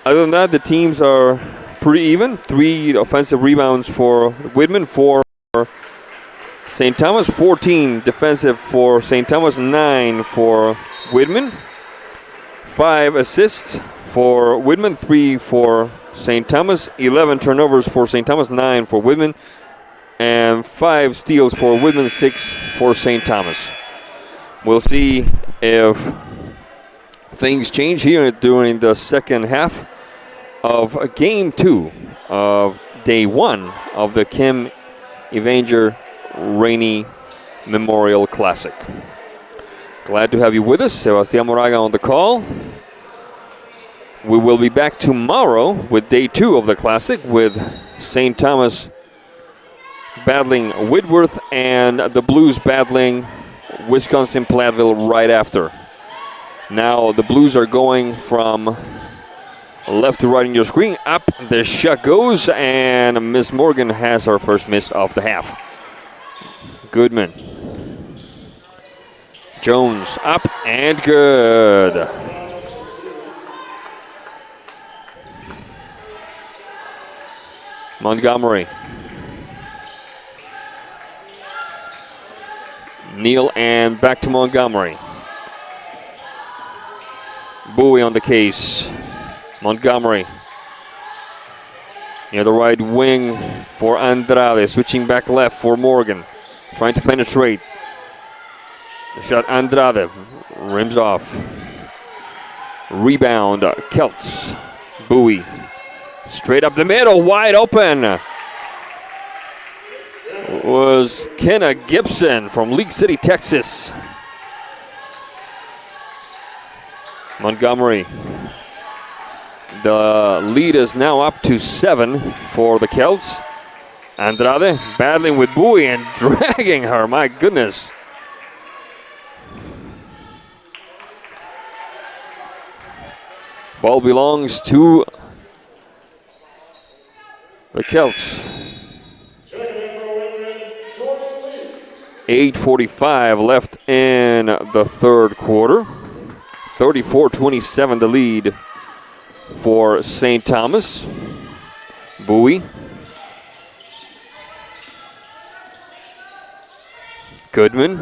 [SPEAKER 1] Other than that, the teams are pretty even. 3 offensive rebounds for Whitman, 4 for St. Thomas, 14 defensive for St. Thomas, 9 for Whitman. 5 assists for Whitman, 3 for St. Thomas. 11 turnovers for St. Thomas, 9 for Whitman. And 5 steals for Whitman, 6 for St. Thomas. We'll see if things change here during the second half of game 2 of day 1 of the Kim Evanger Rainey Memorial Classic. Glad to have you with us. Sebastián Moraga on the call. We will be back tomorrow with day 2 of the Classic with St. Thomas battling Whitworth and the Blues battling Wisconsin-Platteville right after. Now the Blues are going from left to right in your screen. Up the shot goes, and Miss Morgan has her first miss of the half. Goodman. Jones up and good. Montgomery. Neal and back to Montgomery. Bowie on the case. Montgomery. Near the right wing for Andrade. Switching back left for Morgan. Trying to penetrate. The shot Andrade. Rims off. Rebound. Celts. Bowie. Straight up the middle. Wide open. Was Kenna Gibson from League City, Texas. Montgomery. The lead is now up to 7 for the Celts. Andrade battling with Bowie and dragging her. My goodness. Ball belongs to the Celts. 8:45 left in the third quarter. 34-27 the lead for St. Thomas. Bowie. Goodman.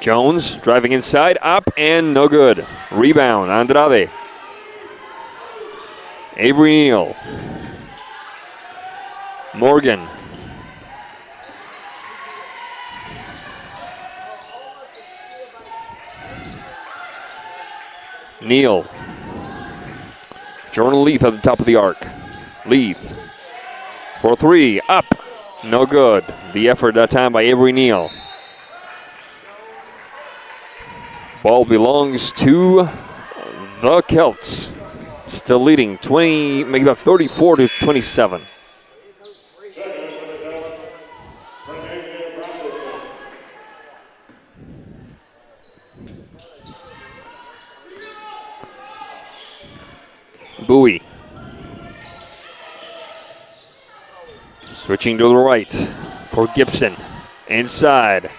[SPEAKER 1] Jones driving inside, up and no good. Rebound, Andrade. Avery Neal. Morgan. Neal. Jordan Leith at the top of the arc. Leith for 3, up, no good. The effort that time by Avery Neal. Ball belongs to the Celts. Still leading 34-27. Bowie. Switching to the right for Gibson. Inside.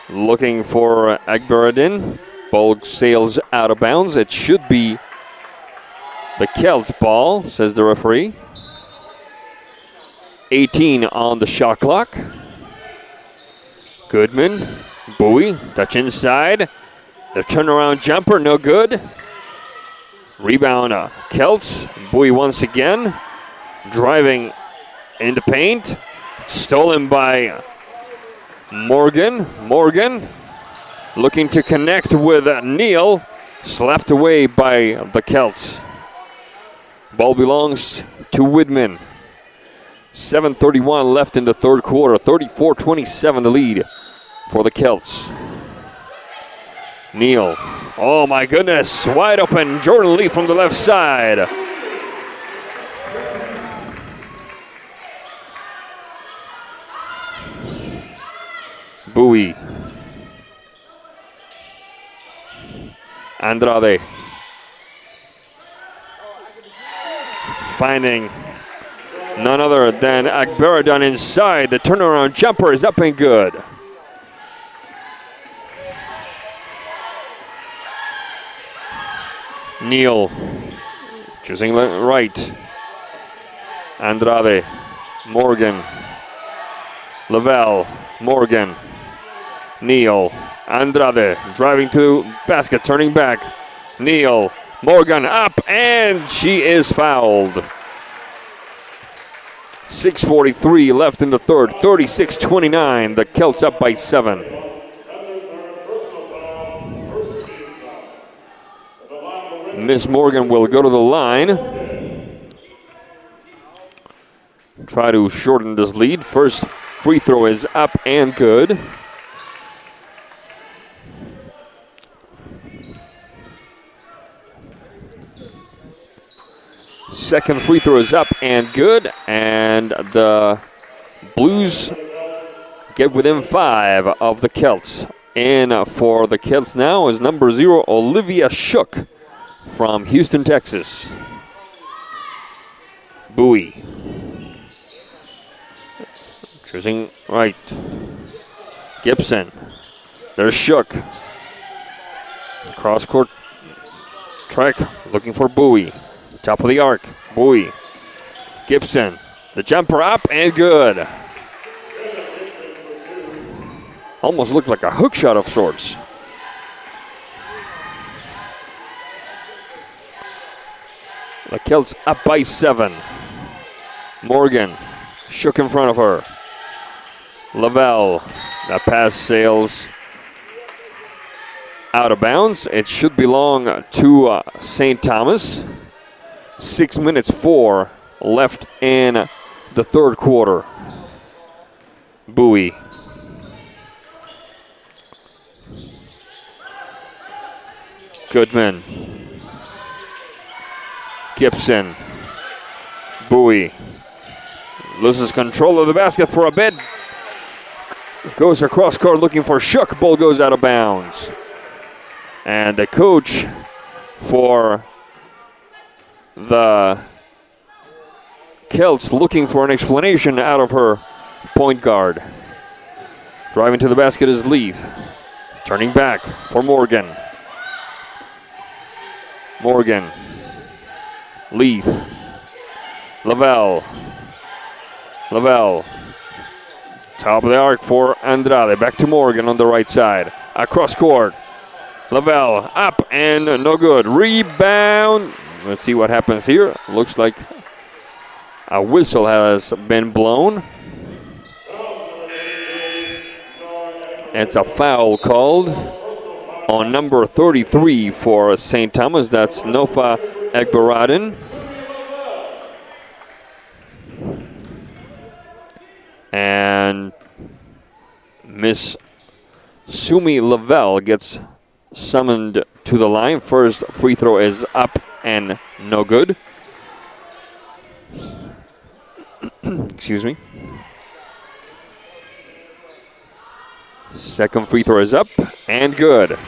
[SPEAKER 1] Looking for Agbaradin. Ball sails out of bounds. It should be the Celts ball, says the referee. 18 on the shot clock. Goodman. Bowie. Touch inside. The turnaround jumper, no good. Rebound, Celts. Bowie once again. Driving into paint. Stolen by Morgan. Morgan looking to connect with Neal. Slapped away by the Celts. Ball belongs to Whitman. 7:31 left in the third quarter. 34-27 the lead for the Celts. Neal. Oh my goodness, wide open. Jordan Lee from the left side. Bowie. Andrade. Finding none other than Akbaradan inside. The turnaround jumper is up and good. Neal choosing right. Andrade, Morgan, Lavelle, Morgan, Neal, Andrade driving to basket, turning back. Neal, Morgan up, and she is fouled. 6:43 left in the third, 36-29. The Celts up by 7. Miss Morgan will go to the line. Try to shorten this lead. First free throw is up and good. Second free throw is up and good. And the Blues get within 5 of the Celts. In for the Celts now is number 0, Olivia Shook from Houston, Texas. Bowie. Choosing right. Gibson. There's Shook. Cross court track looking for Bowie. Top of the arc. Bowie. Gibson. The jumper up and good. Almost looked like a hook shot of sorts. The Celts up by 7. Morgan. Shook in front of her. Lavelle. That pass sails out of bounds. It should belong to St. Thomas. 6 minutes 4 left in the third quarter. Bowie. Goodman. Gibson. Bowie. Loses control of the basket for a bit. Goes across court looking for Shook. Ball goes out of bounds. And the coach for the Celts looking for an explanation out of her point guard. Driving to the basket is Leith. Turning back for Morgan. Morgan. Leith. Lavelle. Lavelle. Top of the arc for Andrade. Back to Morgan on the right side. Across court. Lavelle up and no good. Rebound. Let's see what happens here. Looks like a whistle has been blown. It's a foul called on number 33 for St. Thomas. That's Nofa Egbaradin. And Miss Sumi Lavelle gets summoned to the line. First free throw is up and no good. Excuse me. Second free throw is up and good.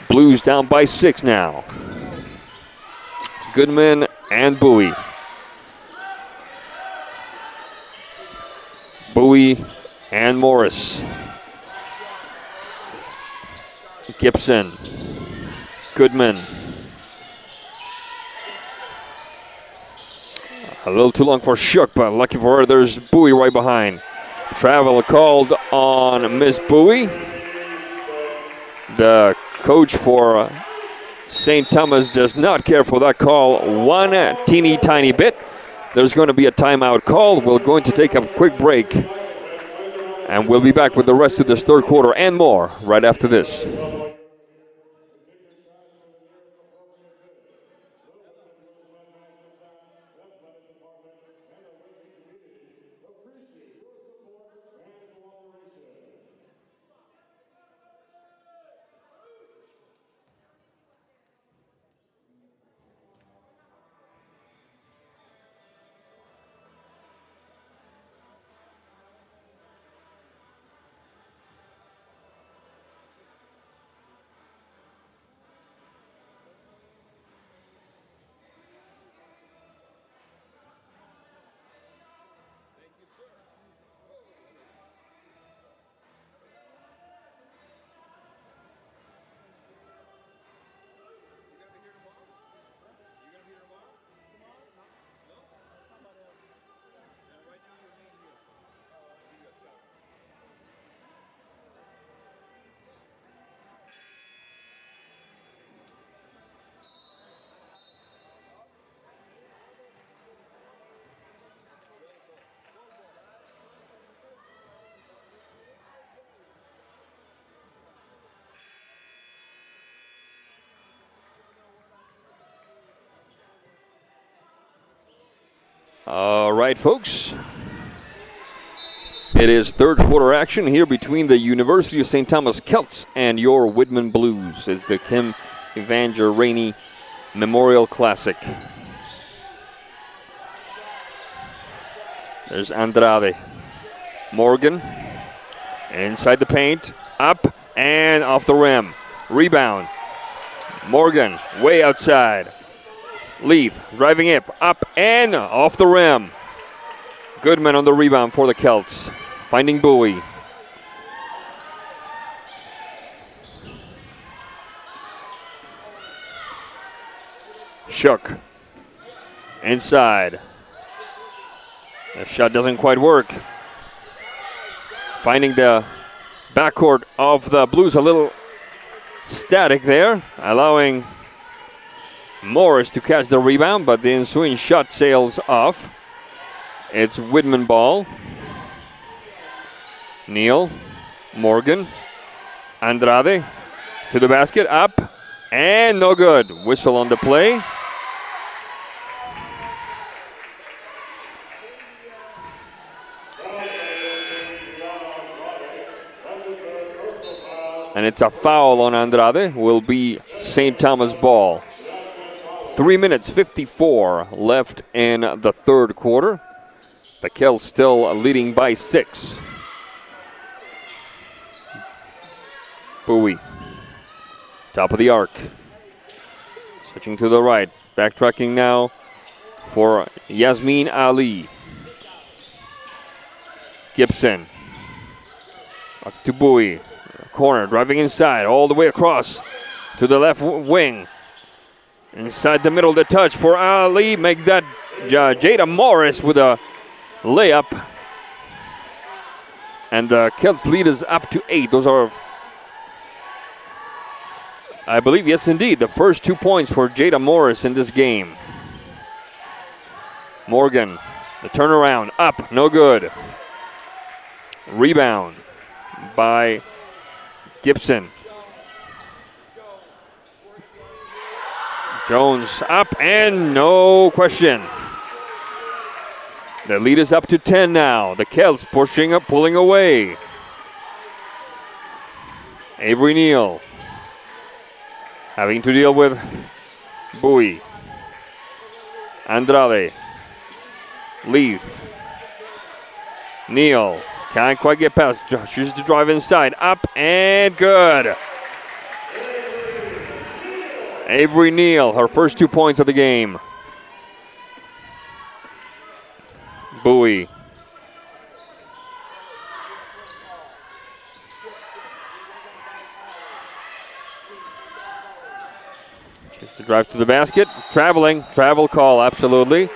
[SPEAKER 1] Blues down by 6 now. Goodman and Bowie. Bowie and Morris. Gibson. Goodman. A little too long for Shook, but lucky for her, there's Bowie right behind. Travel called on Miss Bowie. The coach for St. Thomas does not care for that call one teeny tiny bit. There's going to be a timeout called. We're going to take a quick break. And we'll be back with the rest of this third quarter and more right after this. right, folks. It is third quarter action here between the University of St. Thomas Celts and your Whitman Blues. It's the Kim Evanger Rainey Memorial Classic. There's Andrade. Morgan inside the paint, up and off the rim. Rebound. Morgan way outside. Leaf driving it up and off the rim. Goodman on the rebound for the Celts. Finding Bowie. Shook. Inside. The shot doesn't quite work. Finding the backcourt of the Blues a little static there, allowing Morris to catch the rebound, but the ensuing shot sails off. It's Whitman ball. Neal, Morgan, Andrade to the basket, up, and no good. Whistle on the play. And it's a foul on Andrade. Will be St. Thomas ball. 3 minutes, 54 left in the third quarter. The Celts still leading by 6. Bowie. Top of the arc. Switching to the right. Backtracking now for Yasmin Ali. Gibson. Back to Bowie. Corner, driving inside, all the way across to the left wing. Inside the middle, the touch for Ali. Make that Jada Morris with a layup. And the Celts lead is up to 8. Those are, I believe, yes indeed, the first 2 points for Jada Morris in this game. Morgan, the turnaround, up, no good. Rebound by Gibson. Jones up and no question. The lead is up to 10 now. The Celts pushing up, pulling away. Avery Neal having to deal with Bowie. Andrade. Leaf. Neal can't quite get past. Chooses to drive inside. Up and good. Avery Neal, her first 2 points of the game. Bowie. Chooses to drive to the basket. Travel call, absolutely.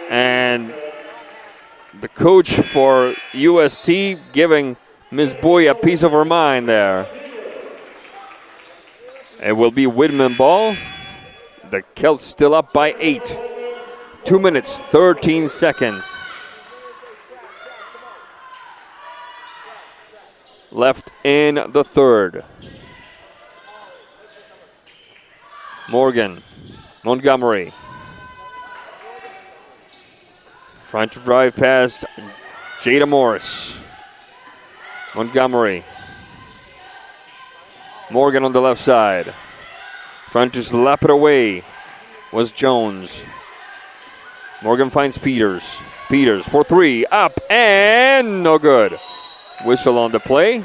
[SPEAKER 1] And the coach for UST giving Ms. Bowie a piece of her mind there. It will be Whitman ball. The Celts still up by 8. 2 minutes, 13 seconds left in the third. Morgan, Montgomery. Trying to drive past Jada Morris. Montgomery. Morgan on the left side. Trying to slap it away was Jones. Morgan finds Peters. Peters for 3. Up and no good. Whistle on the play.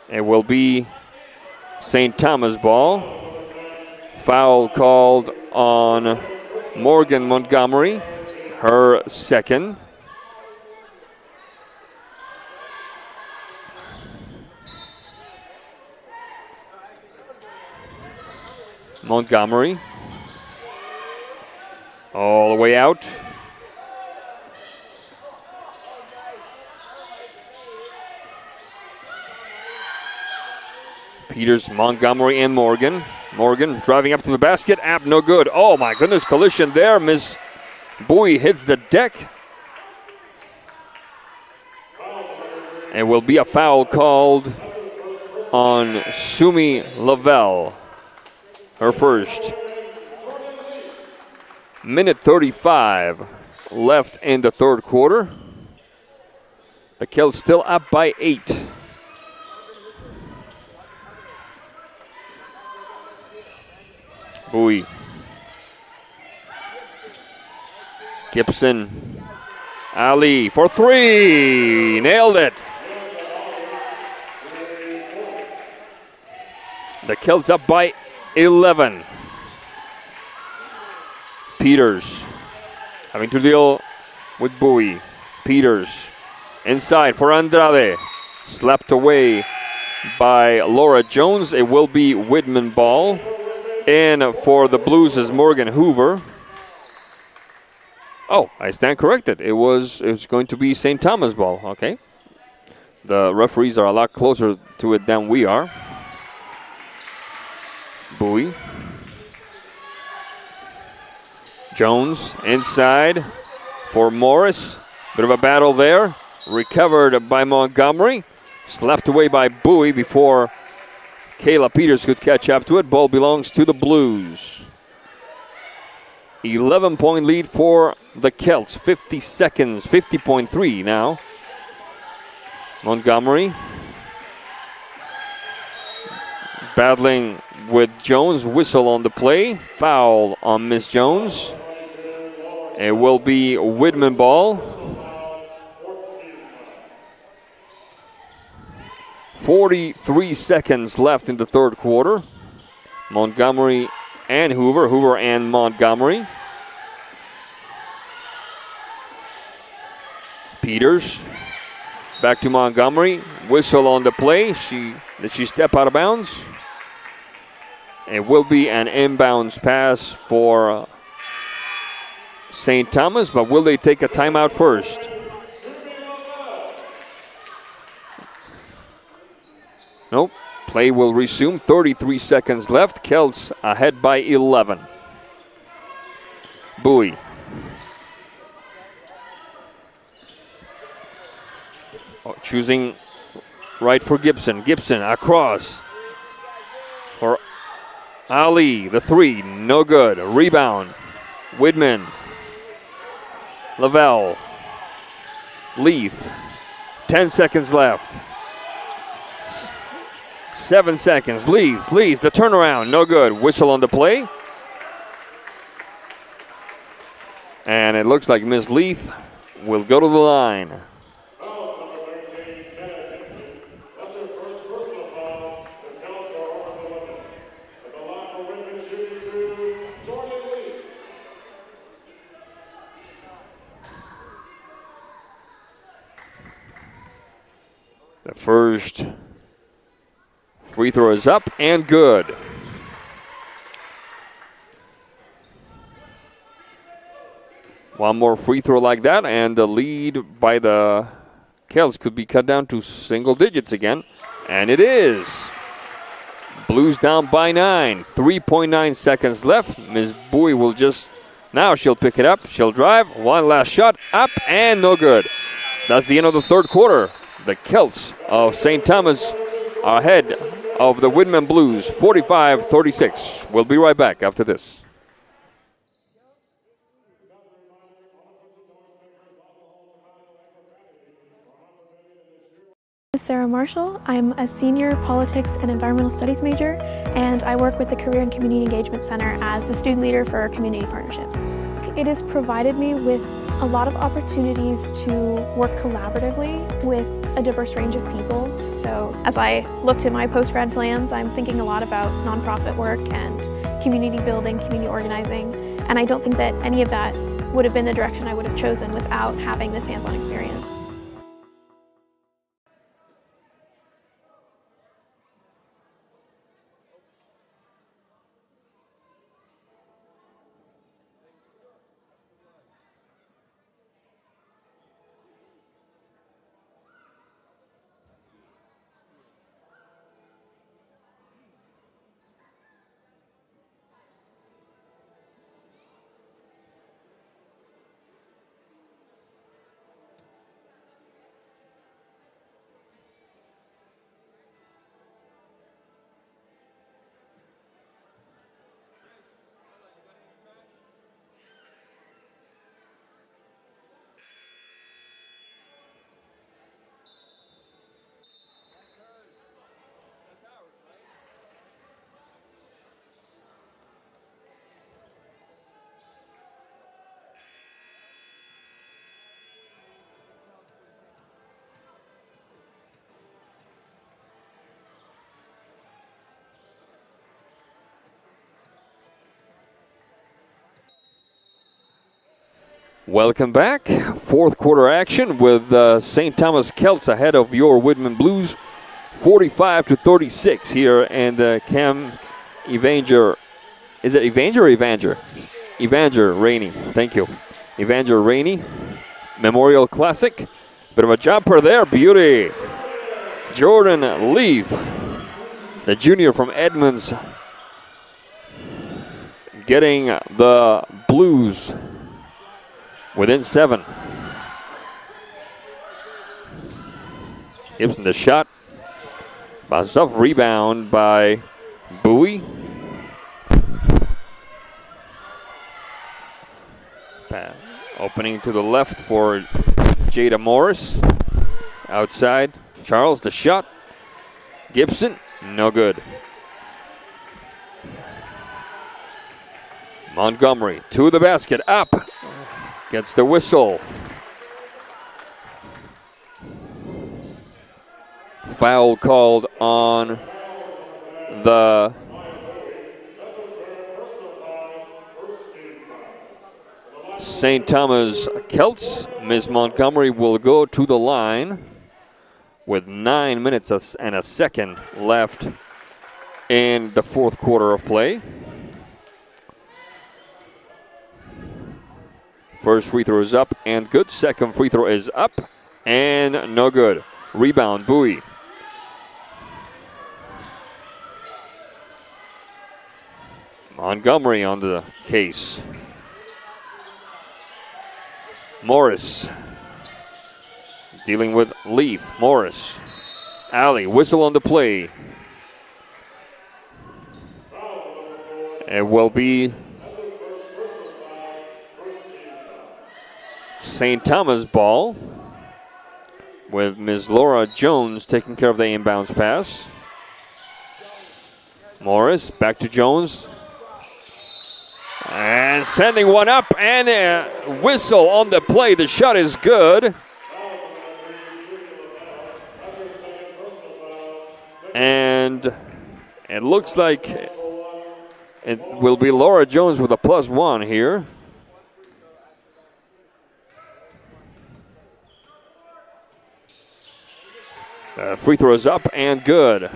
[SPEAKER 1] It will be St. Thomas ball. Foul called on Morgan Montgomery, her second. Montgomery all the way out. Peters, Montgomery, and Morgan. Morgan driving up to the basket. App no good. Oh my goodness, collision there. Miss Bowie hits the deck. It will be a foul called on Sumi Lavelle. Her first. Minute 35 left in the third quarter. The Celts still up by 8. Bowie. Gibson. Ali for 3. Nailed it. The Celts up by 11. Peters having to deal with Bowie. Peters inside for Andrade. Slapped away by Laura Jones. It will be Whitman ball. In for the Blues is Morgan Hoover. Oh, I stand corrected. It was going to be St. Thomas ball. Okay. The referees are a lot closer to it than we are. Bowie. Jones inside for Morris. Bit of a battle there. Recovered by Montgomery. Slapped away by Bowie before Kayla Peters could catch up to it. Ball belongs to the Blues. 11-point lead for the Celts. 50 seconds, 50.3 now. Montgomery battling with Jones. Whistle on the play. Foul on Miss Jones. It will be Whitman ball. 43 seconds left in the third quarter. Montgomery and Hoover. Hoover and Montgomery. Peters. Back to Montgomery. Whistle on the play. Did she step out of bounds? It will be an inbounds pass for St. Thomas, but will they take a timeout first? Nope. Play will resume. 33 seconds left. Celts ahead by 11. Bowie. Choosing right for Gibson. Gibson across for Ali. The 3. No good. Rebound. Whitman. Lavelle. Leaf. 10 seconds left. 7 seconds. Leaves the turnaround. No good. Whistle on the play. And it looks like Miss Leaf will go to the line. The first free throw is up and good. One more free throw like that, and the lead by the Celts could be cut down to single digits again. And it is. Blues down by 9. 3.9 seconds left. Ms. Bowie will now she'll pick it up. She'll drive. One last shot. Up and no good. That's the end of the third quarter. The Celts of St. Thomas are ahead of the Whitman Blues, 45-36. We'll be right back after this.
[SPEAKER 2] Sarah Marshall. I'm a senior politics and environmental studies major, and I work with the Career and Community Engagement Center as the student leader for community partnerships. It has provided me with a lot of opportunities to work collaboratively with a diverse range of people. So as I look to my post-grad plans, I'm thinking a lot about nonprofit work and community building, community organizing, and I don't think that any of that would have been the direction I would have chosen without having this hands-on experience.
[SPEAKER 1] Welcome back. Fourth quarter action with St. Thomas Celts ahead of your Whitman Blues, 45-36 here, and Cam Evanger. Is it Evanger or Evanger? Evanger Rainey. Thank you. Evanger Rainey Memorial Classic. Bit of a jumper there. Beauty. Jordan Leaf, the junior from Edmonds, getting the Blues within 7. Gibson the shot. Tough rebound by Bowie. Opening to the left for Jada Morris. Outside, Charles the shot. Gibson, no good. Montgomery to the basket, up. Gets the whistle. Foul called on the St. Thomas Celts. Ms. Montgomery will go to the line with 9 minutes and a second left in the fourth quarter of play. First free throw is up and good. Second free throw is up and no good. Rebound, Bowie. Montgomery on the case. Morris dealing with Leaf. Morris. Alley, whistle on the play. It will be St. Thomas ball with Ms. Laura Jones taking care of the inbounds pass. Morris back to Jones. And sending one up and a whistle on the play. The shot is good. And it looks like it will be Laura Jones with a +1 here. Free throw is up and good.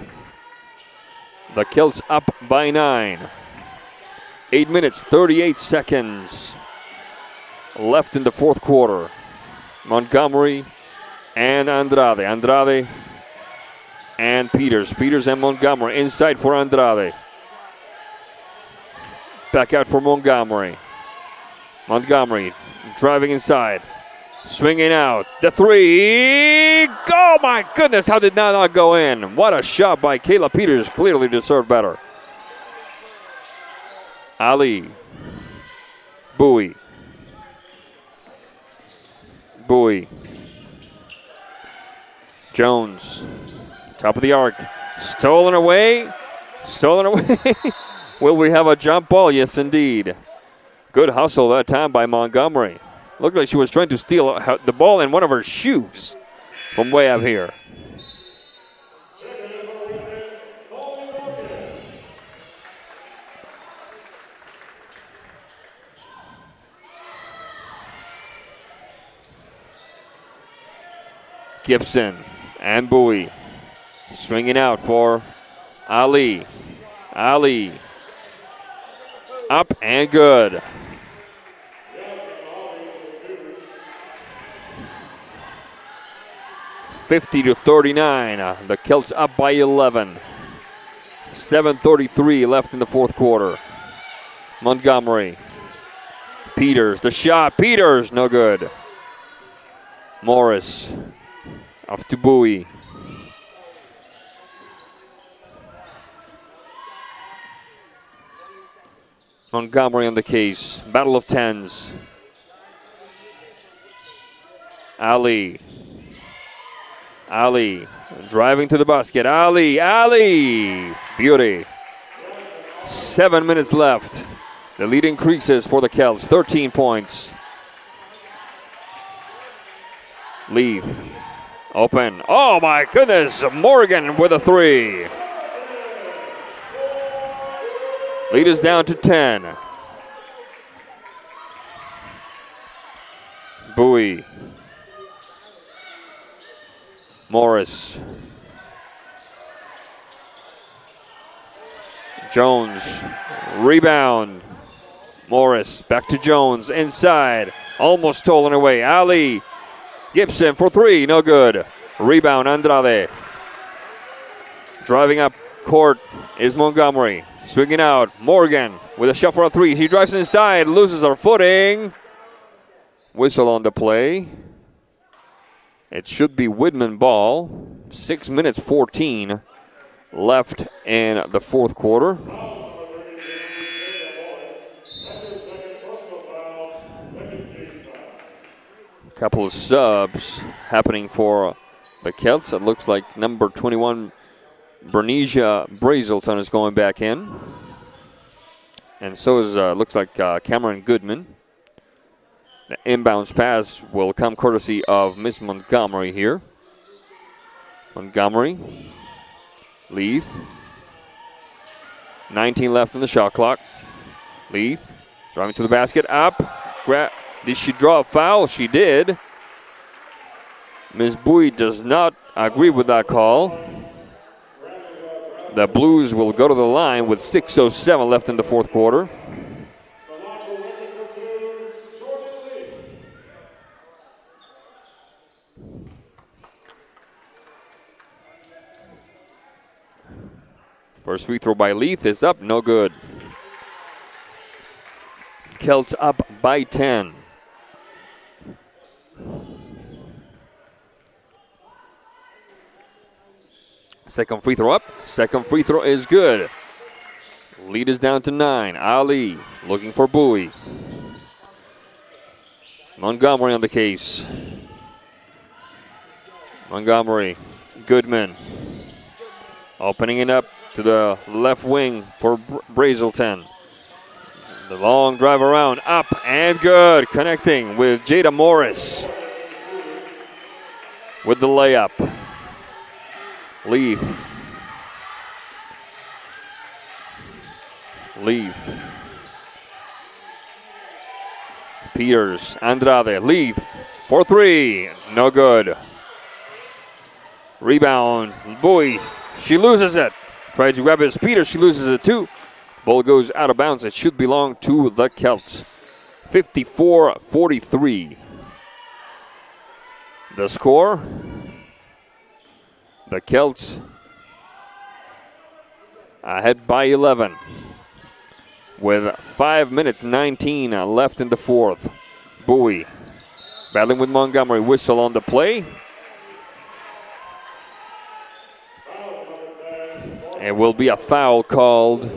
[SPEAKER 1] The Celts up by 9. 8 minutes, 38 seconds left in the fourth quarter. Montgomery and Andrade. Andrade and Peters. Peters and Montgomery. Inside for Andrade. Back out for Montgomery. Montgomery driving inside. Swinging out. The three. Oh my goodness, how did that not go in? What a shot by Kayla Peters. Clearly deserved better. Ali. Bowie. Bowie. Jones. Top of the arc. Stolen away. Stolen away. Will we have a jump ball? Yes, indeed. Good hustle that time by Montgomery. Looked like she was trying to steal the ball in one of her shoes from way up here. Gibson and Bowie swinging out for Ali. Ali up and good. (50-39). The Celts up by 11. 7:33 left in the fourth quarter. Montgomery. Peters, the shot. Peters, no good. Morris. Off to Bowie. Montgomery on the case. Battle of tens. Ali. Ali driving to the basket. Ali. Beauty. 7 minutes left. The lead increases for the Celts. 13 points. Leaf. Open. Oh my goodness. Morgan with a three. Lead is down to 10. Bowie. Morris. Jones. Rebound. Morris back to Jones. Inside. Almost stolen away. Ali. Gibson for three. No good. Rebound Andrade. Driving up court is Montgomery. Swinging out. Morgan with a shot for a three. He drives inside. Loses her footing. Whistle on the play. It should be Whitman ball. 6 minutes 14 left in the fourth quarter. A couple of subs happening for the Celts. It looks like number 21, Bernicia Brazelton, is going back in. And so is, looks like Cameron Goodman. The inbounds pass will come courtesy of Miss Montgomery here. Montgomery. Leith. 19 left in the shot clock. Leith driving to the basket. Up. Did she draw a foul? She did. Ms. Bowie does not agree with that call. The Blues will go to the line with 6:07 left in the fourth quarter. First free throw by Leith is up, no good. Celts up by 10. Second free throw up. Second free throw is good. Lead is down to 9. Ali looking for Bowie. Montgomery on the case. Montgomery. Goodman. Opening it up to the left wing for Brazelton. The long drive around, up and good. Connecting with Jada Morris with the layup. Leith. Peters, Andrade, Leith for three. No good. Rebound, Bowie. She loses it. Tries to grab it as Peters. She loses it too. Ball goes out of bounds. It should belong to the Celts. 54-43. The score. The Celts ahead by 11 with 5 minutes 19 left in the fourth. Bowie battling with Montgomery. Whistle on the play. It will be a foul called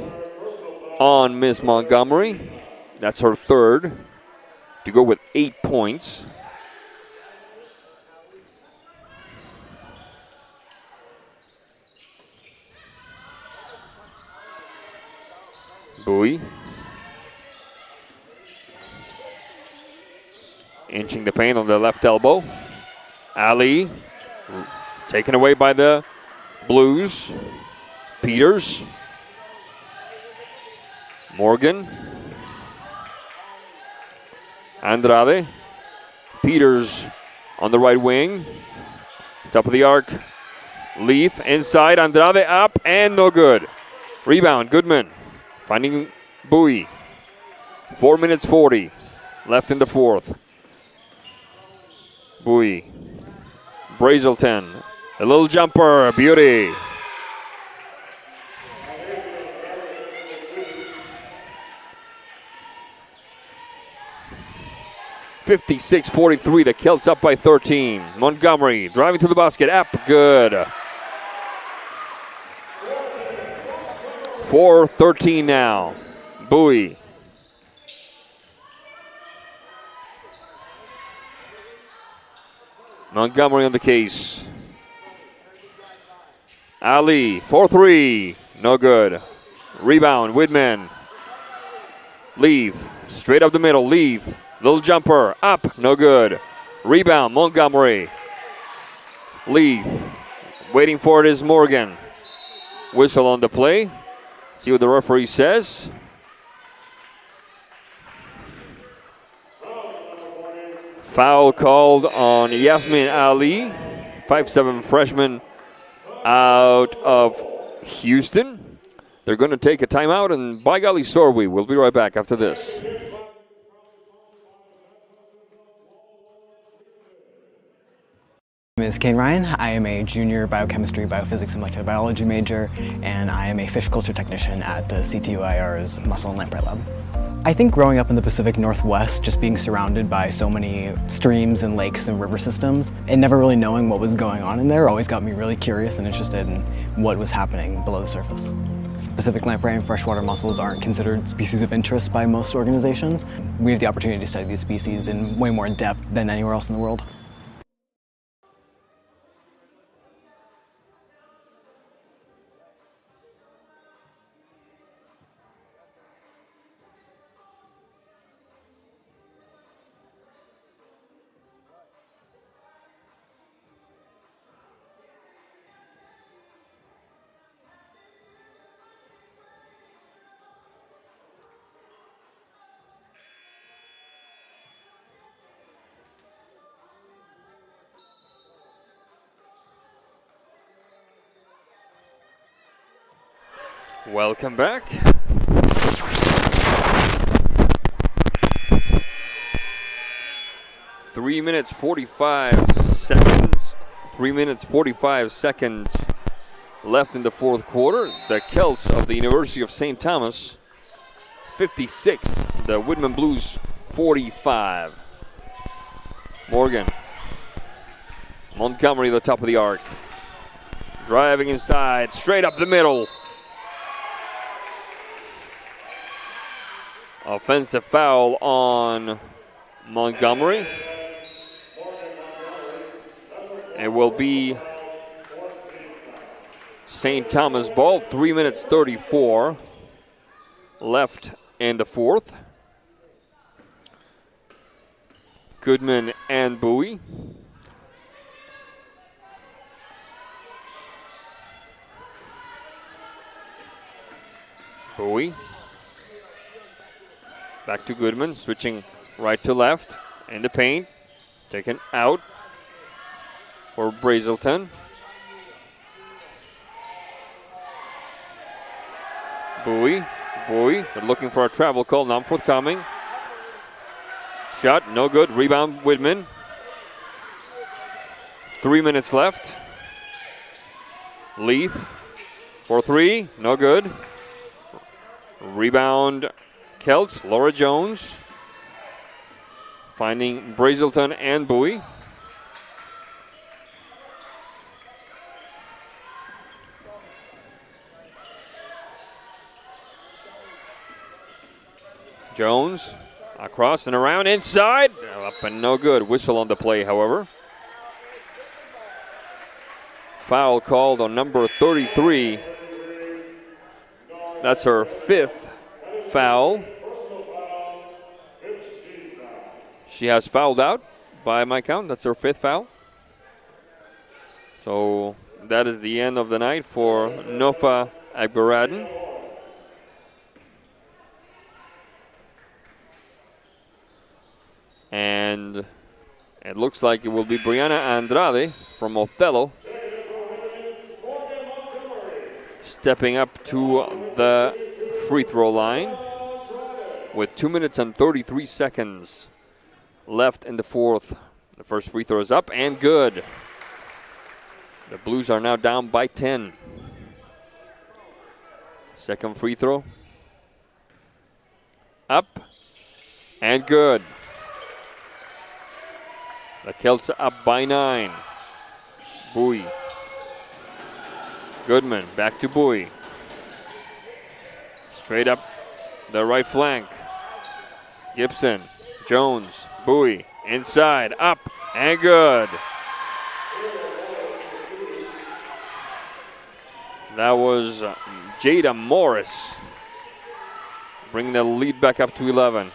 [SPEAKER 1] on Miss Montgomery. That's her third to go with 8 points. Bowie inching the paint on the left elbow. Ali taken away by the Blues. Peters. Morgan. Andrade. Peters on the right wing. Top of the arc. Leith inside. Andrade up and no good. Rebound. Goodman. Finding Bowie. 4 minutes 40 left in the fourth. Bowie. Brazelton. A little jumper. Beauty. (56-43). The Celts up by 13. Montgomery driving to the basket. Up. Good. 4:13 now. Bowie. Montgomery on the case. Ali for three. No good. Rebound. Whitman. Leith. Straight up the middle. Leith. Little jumper. Up. No good. Rebound. Montgomery. Leith. Waiting for it is Morgan. Whistle on the play. See what the referee says. Foul called on Yasmin Ali, 5'7" freshman out of Houston. They're going to take a timeout, and by golly, so are we. We'll be right back after this.
[SPEAKER 3] My name is Kane Ryan. I am a junior biochemistry, biophysics, and molecular biology major, and I am a fish culture technician at the CTUIR's Mussel and Lamprey Lab. I think growing up in the Pacific Northwest, just being surrounded by so many streams and lakes and river systems, and never really knowing what was going on in there always got me really curious and interested in what was happening below the surface. Pacific lamprey and freshwater mussels aren't considered species of interest by most organizations. We have the opportunity to study these species in way more depth than anywhere else in the world.
[SPEAKER 1] Welcome back. Three minutes 45 seconds. 3 minutes 45 seconds left in the fourth quarter. The Celts of the University of St. Thomas, 56. The Whitman Blues, 45. Morgan. Montgomery, the top of the arc. Driving inside, straight up the middle. Offensive foul on Montgomery. It will be St. Thomas ball. 3 minutes 34 left in the fourth. Goodman and Bowie. Bowie. Back to Goodman, switching right to left in the paint. Taken out for Brazelton. Bowie, they're looking for a travel call, not forthcoming. Shot, no good. Rebound, Whitman. 3 minutes left. Leith for three, no good. Rebound, Celts, Laura Jones. Finding Brazelton and Bowie. Jones across and around inside. Up and no good. Whistle on the play, however. Foul called on number 33. That's her fifth foul. She has fouled out by my count. That's her fifth foul. So that is the end of the night for Nofa Agbaradin. And it looks like it will be Brianna Andrade from Othello stepping up to the free throw line with 2 minutes and 33 seconds left in the fourth. The first free throw is up and good. The Blues are now down by 10. Second free throw. Up and good. The Celts up by 9. Bowie. Goodman back to Bowie. Straight up the right flank. Gibson, Jones, Bowie, inside, up, and good. That was Jada Morris bringing the lead back up to 11.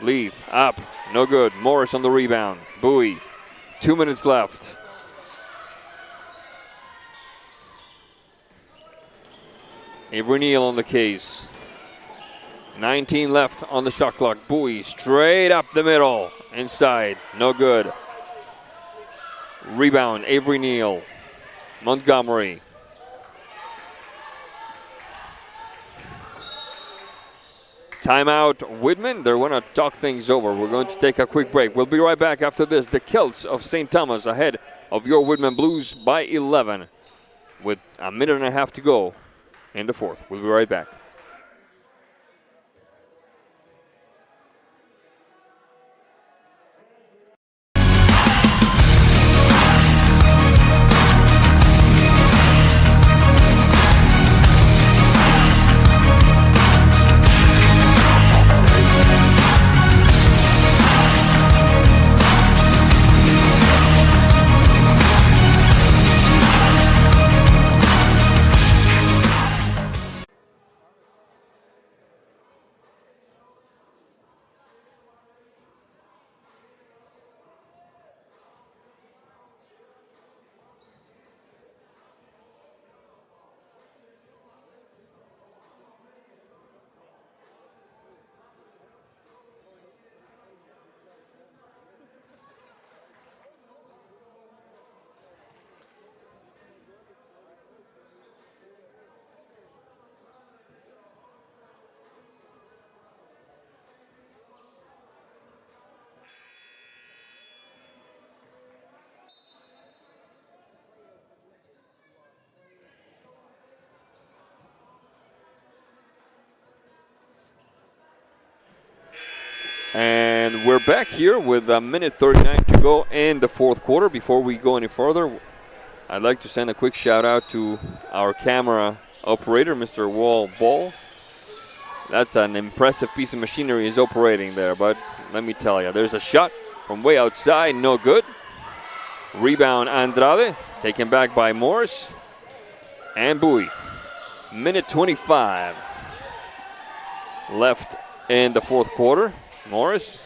[SPEAKER 1] Leith, up, no good. Morris on the rebound. Bowie, 2 minutes left. Avery Neal on the case. 19 left on the shot clock. Bowie straight up the middle. Inside. No good. Rebound. Avery Neal. Montgomery. Timeout, Whitman. They're going to talk things over. We're going to take a quick break. We'll be right back after this. The Celts of St. Thomas ahead of your Whitman Blues by 11 with a minute and a half to go in the fourth. We'll be right back. And we're back here with a minute 39 to go in the fourth quarter. Before we go any further, I'd like to send a quick shout out to our camera operator, Mr. Wall Ball. That's an impressive piece of machinery he's operating there, but let me tell you, there's a shot from way outside, no good. Rebound Andrade, taken back by Morris and Bowie. Minute 25 left in the fourth quarter. Morris,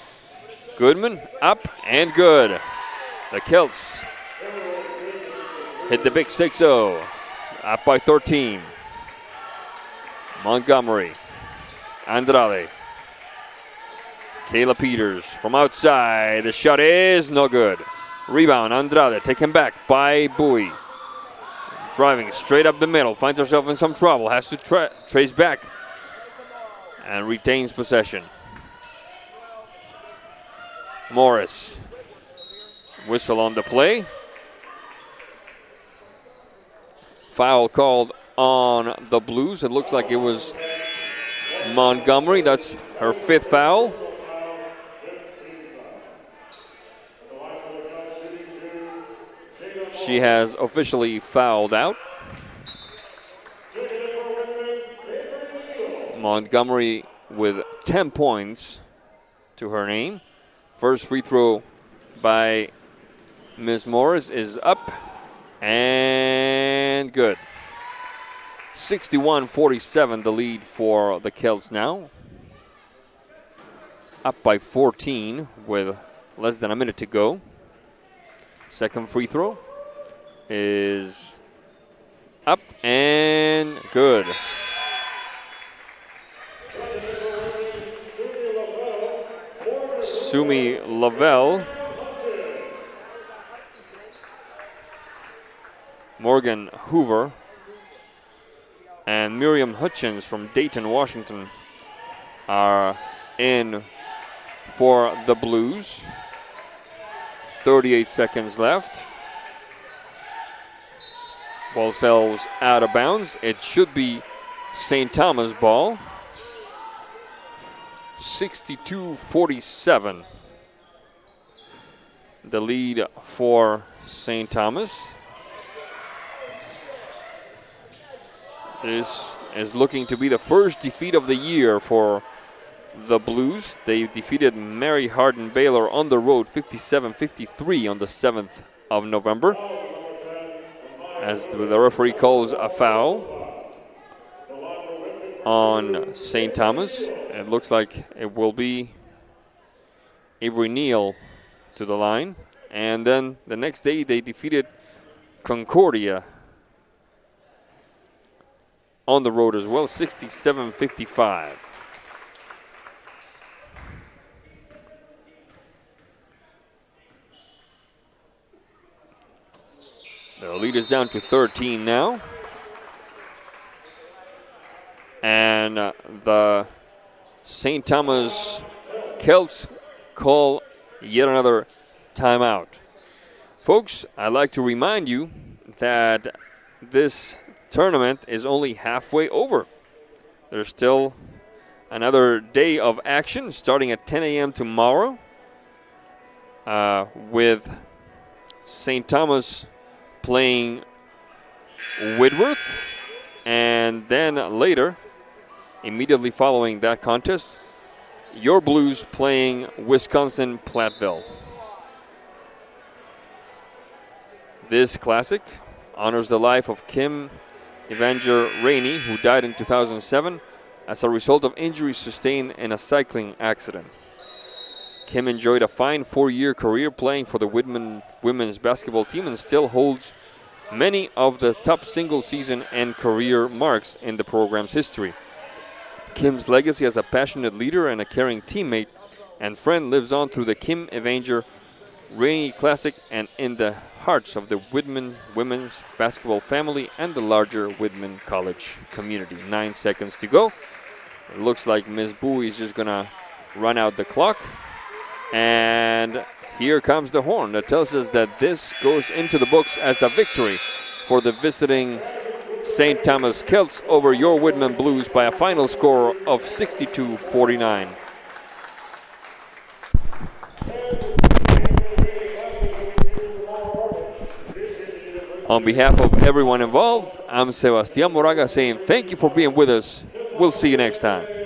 [SPEAKER 1] Goodman, up and good. The Celts hit the big 6-0, up by 13. Montgomery, Andrade, Kayla Peters from outside. The shot is no good. Rebound, Andrade, taken back by Bowie. Driving straight up the middle, finds herself in some trouble, has to trace back and retains possession. Morris, whistle on the play. Foul called on the Blues. It looks like it was Montgomery. That's her fifth foul. She has officially fouled out. Montgomery with 10 points to her name. First free throw by Ms. Morris is up and good. 61-47 the lead for the Celts now. Up by 14 with less than a minute to go. Second free throw is up and good. Sumi Lavelle, Morgan Hoover, and Miriam Hutchins from Dayton, Washington are in for the Blues. 38 seconds left. Ball sails out of bounds. It should be St. Thomas ball. 62-47. The lead for St. Thomas. This is looking to be the first defeat of the year for the Blues. They defeated Mary Hardin Baylor on the road 57-53 on the 7th of November. As the referee calls a foul on St. Thomas. It looks like it will be Avery Neal to the line. And then the next day they defeated Concordia on the road as well, 67-55. The lead is down to 13 now. And the St. Thomas Celts call yet another timeout. Folks, I'd like to remind you that this tournament is only halfway over. There's still another day of action starting at 10 a.m. tomorrow with St. Thomas playing Whitworth, and then later, immediately following that contest, your Blues playing Wisconsin-Platteville. This classic honors the life of Kim Evanger Rainey, who died in 2007 as a result of injuries sustained in a cycling accident. Kim enjoyed a fine 4-year career playing for the Whitman women's basketball team and still holds many of the top single season and career marks in the program's history. Kim's legacy as a passionate leader and a caring teammate and friend lives on through the Kim Evanger Rainey Classic and in the hearts of the Whitman women's basketball family and the larger Whitman College community. 9 seconds to go. It looks like Ms. Bowie is just going to run out the clock. And here comes the horn that tells us that this goes into the books as a victory for the visiting St. Thomas Celts over your Whitman Blues by a final score of 62-49. On behalf of everyone involved, I'm Sebastián Moraga saying thank you for being with us. We'll see you next time.